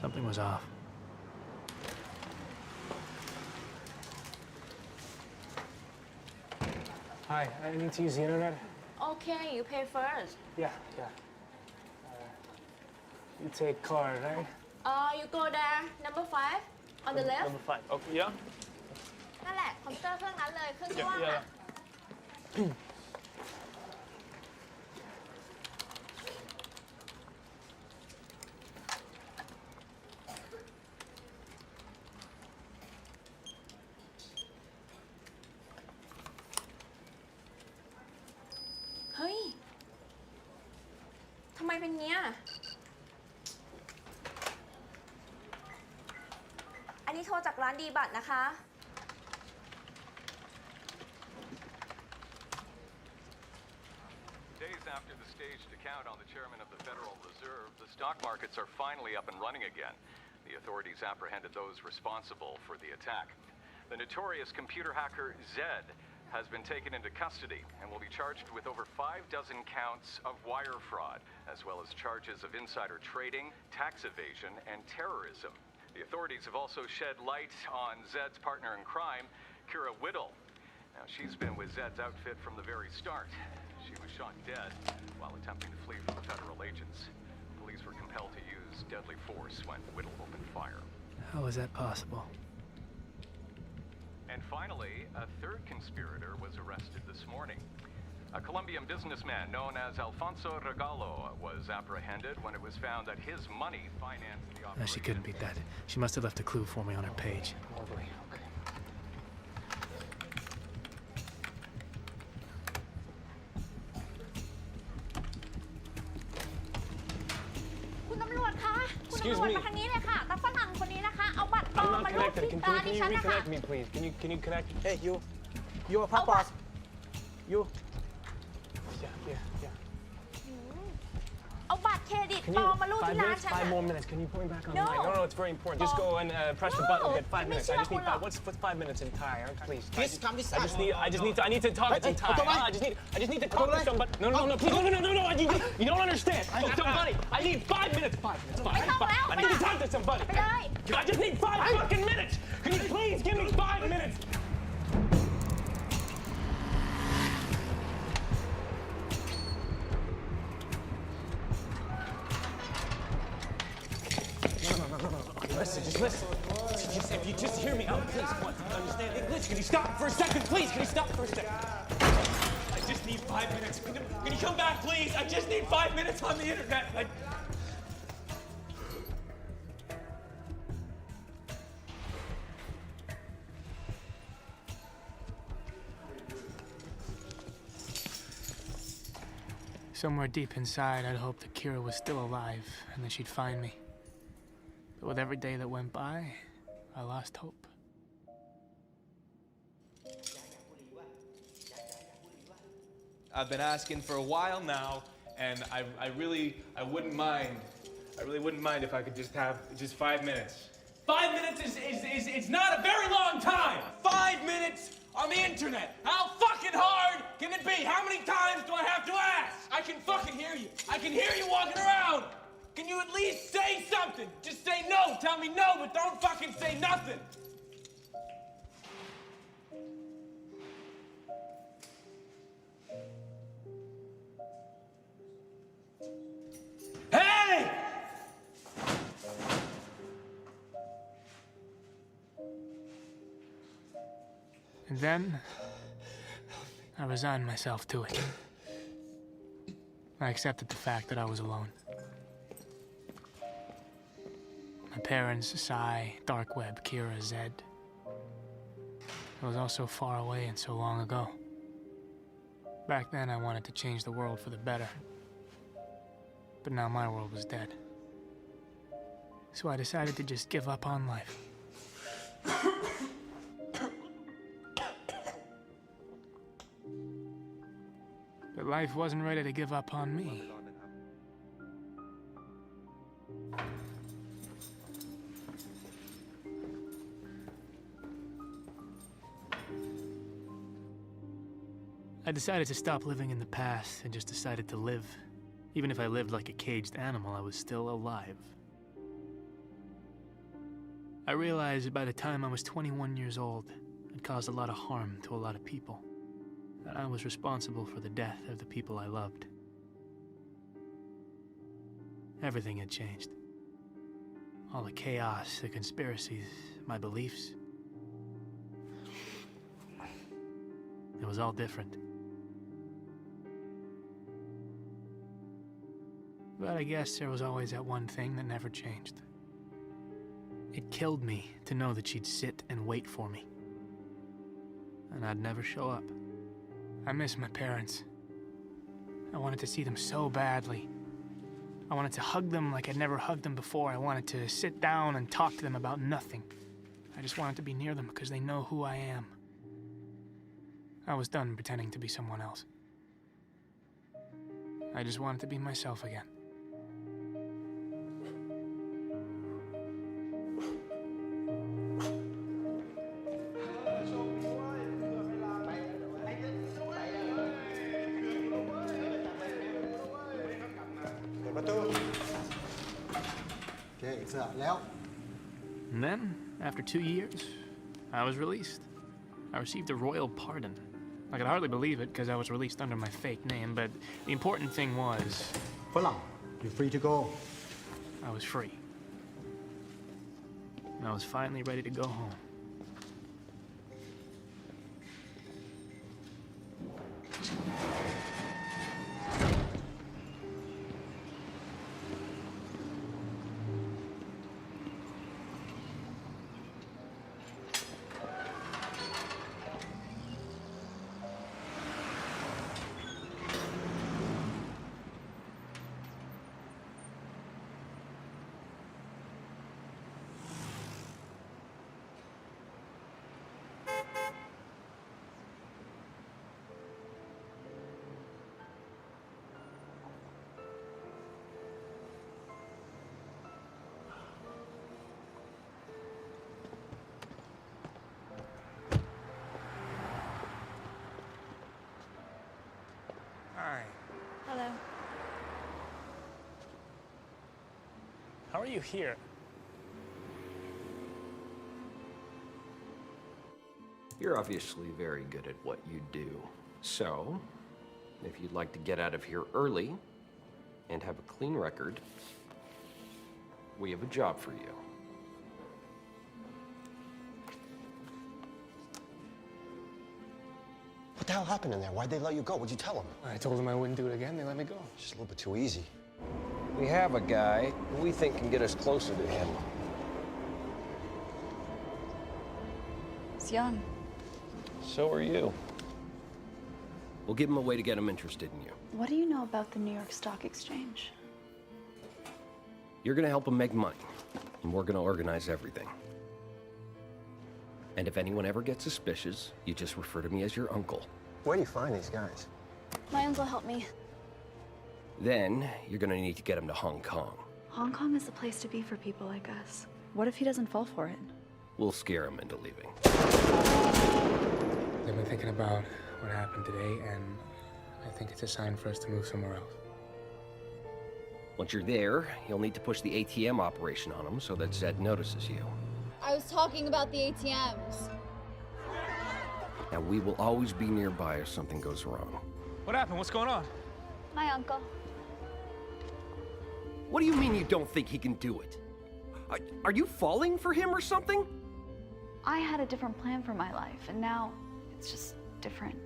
Speaker 1: Something was off.
Speaker 6: Hi, I need to use the internet.
Speaker 11: Okay, you pay first.
Speaker 6: Yeah. You take card, right?
Speaker 11: You go there, number 5, on the left.
Speaker 6: Number 5. Okay, yeah.
Speaker 11: นั่นแหละคอมพิวเตอร์เครื่องนั้นเลยเครื่องที่ว่างอะ
Speaker 6: Hey,
Speaker 11: เป็นเนี้ยอันนี้โทรจากร้านดีบัตรนะคะ
Speaker 22: Days after the staged account on the chairman of the Federal Reserve, the stock markets are finally up and running again. The authorities apprehended those responsible for the attack. The notorious computer hacker Zed has been taken into custody and will be charged with over 6 counts of wire fraud, as well as charges of insider trading, tax evasion, and terrorism. The authorities have also shed light on Zed's partner in crime, Kira Whittle. Now, she's been with Zed's outfit from the very start. She was shot dead while attempting to flee from the federal agents. Police were compelled to use deadly force when Whittle opened fire.
Speaker 1: How is that possible?
Speaker 22: And finally, a third conspirator was arrested this morning. A Colombian businessman known as Alfonso Regalo was apprehended when it was found that his money financed the operation.
Speaker 1: No, she couldn't beat that. She must have left a clue for me on her page.
Speaker 2: Probably. Okay.
Speaker 11: คุณตำรวจคะ คุณตำรวจมาทางนี้เลยค่ะตาฝรั่งคนนี้นะคะ เอาบัตรปลอมมาลูบที่ตาดิฉันนะคะ
Speaker 2: me, please? Can you connect? Hey, you. You a pop boss. You. Yeah.
Speaker 11: เอาบัตรเครดิตปลอมมาลูบที่ร้านฉัน
Speaker 2: 5 more minutes. Can you put me back on
Speaker 11: No.
Speaker 2: the line? No, it's very important. Just go and press the button. Get 5 minutes. I just need 5. What's 5 minutes in Thai? Please. I need to talk in Thai. I just need to talk to somebody. No, please. No. You don't understand. Somebody. I need 5 minutes. 5 minutes. I need to talk to somebody. I just need 5 fucking minutes. Can you please give me 5 minutes? Just listen. If you just hear me out, please. Understand English? Can you stop for a second, please? Can you stop for a second? I just need 5 minutes. Can you come back, please? I just need 5 minutes on the internet.
Speaker 1: Somewhere deep inside, I'd hoped that Kira was still alive and that she'd find me. But with every day that went by, I lost hope.
Speaker 3: I've been asking for a while now, and I really wouldn't mind. I really wouldn't mind if I could just have 5 minutes. 5 minutes is not a very long time. 5 minutes on the internet. How fucking hard can it be? How many times do I have to ask? I can fucking hear you. I can hear you walking around. Can you at least say something? Just say no. Tell me no, but don't fucking say nothing. Hey!
Speaker 1: And then, I resigned myself to it. I accepted the fact that I was alone. My parents, Sai, Dark Web, Kira, Zed. It was all so far away and so long ago. Back then, I wanted to change the world for the better. But now my world was dead. So I decided to just give up on life. But life wasn't ready to give up on me. I decided to stop living in the past and just decided to live. Even if I lived like a caged animal, I was still alive. I realized by the time I was 21 years old, I'd caused a lot of harm to a lot of people. And I was responsible for the death of the people I loved. Everything had changed. All the chaos, the conspiracies, my beliefs. It was all different. But I guess there was always that one thing that never changed. It killed me to know that she'd sit and wait for me. And I'd never show up. I miss my parents. I wanted to see them so badly. I wanted to hug them like I'd never hugged them before. I wanted to sit down and talk to them about nothing. I just wanted to be near them because they know who I am. I was done pretending to be someone else. I just wanted to be myself again. And then, after 2 years, I was released. I received a royal pardon. I could hardly believe it because I was released under my fake name, but the important thing was...
Speaker 7: You're free to go.
Speaker 1: I was free. And I was finally ready to go home.
Speaker 21: Hello.
Speaker 1: How are you here?
Speaker 12: You're obviously very good at what you do. So, if you'd like to get out of here early and have a clean record, we have a job for you.
Speaker 2: What the hell happened in there? Why'd they let you go? What'd you tell them?
Speaker 6: I told them I wouldn't do it again. They let me go.
Speaker 2: Just a little bit too easy.
Speaker 12: We have a guy who we think can get us closer to him.
Speaker 21: He's young.
Speaker 12: So are you. We'll give him a way to get him interested in you.
Speaker 21: What do you know about the New York Stock Exchange?
Speaker 12: You're gonna help him make money, and we're gonna organize everything. And if anyone ever gets suspicious, you just refer to me as your uncle.
Speaker 2: Where do you find these guys?
Speaker 21: My uncle helped me.
Speaker 12: Then, you're gonna need to get him to Hong Kong.
Speaker 21: Hong Kong is the place to be for people like us. What if he doesn't fall for it?
Speaker 12: We'll scare him into leaving.
Speaker 6: I've been thinking about what happened today, and I think it's a sign for us to move somewhere else.
Speaker 12: Once you're there, you'll need to push the ATM operation on him so that Zed notices you.
Speaker 11: I was talking about the ATMs.
Speaker 12: Now, we will always be nearby if something goes wrong.
Speaker 1: What happened? What's going on?
Speaker 21: My uncle.
Speaker 12: What do you mean you don't think he can do it? Are you falling for him or something?
Speaker 21: I had a different plan for my life, and now it's just different.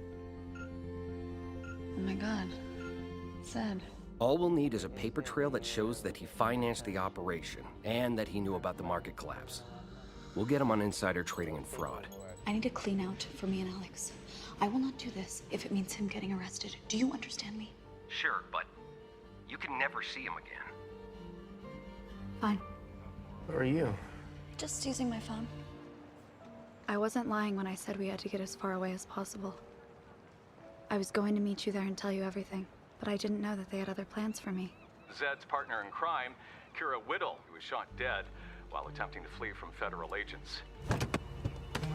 Speaker 21: Oh my God. Zed.
Speaker 12: All we'll need is a paper trail that shows that he financed the operation and that he knew about the market collapse. We'll get him on insider trading and fraud.
Speaker 21: I need to clean out for me and Alex. I will not do this if it means him getting arrested. Do you understand me?
Speaker 12: Sure, but you can never see him again.
Speaker 21: Fine.
Speaker 1: Where are you?
Speaker 21: Just using my phone. I wasn't lying when I said we had to get as far away as possible. I was going to meet you there and tell you everything, but I didn't know that they had other plans for me.
Speaker 22: Zed's partner in crime, Kira Whittle, who was shot dead while attempting to flee from federal agents.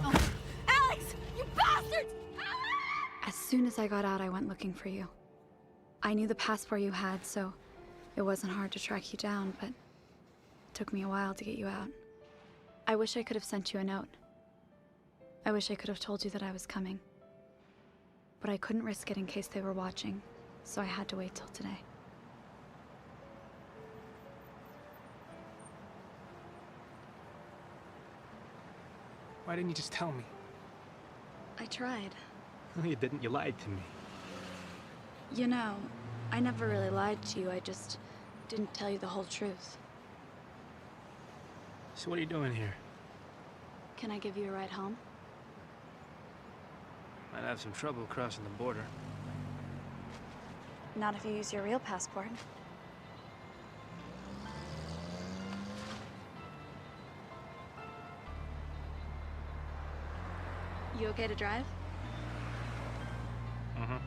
Speaker 11: Oh. Alex! You bastards!
Speaker 21: As soon as I got out, I went looking for you. I knew the passport you had, so it wasn't hard to track you down, but it took me a while to get you out. I wish I could have sent you a note. I wish I could have told you that I was coming. But I couldn't risk it in case they were watching, so I had to wait till today.
Speaker 1: Why didn't you just tell me?
Speaker 21: I tried.
Speaker 1: No, you didn't. You lied to me.
Speaker 21: You know, I never really lied to you. I just didn't tell you the whole truth.
Speaker 1: So what are you doing here?
Speaker 21: Can I give you a ride home?
Speaker 1: Might have some trouble crossing the border.
Speaker 21: Not if you use your real passport. You okay to drive?
Speaker 1: Mm-hmm.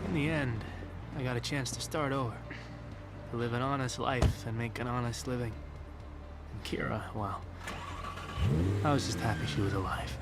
Speaker 1: In the end, I got a chance to start over. To live an honest life and make an honest living. And Kira, well, I was just happy she was alive.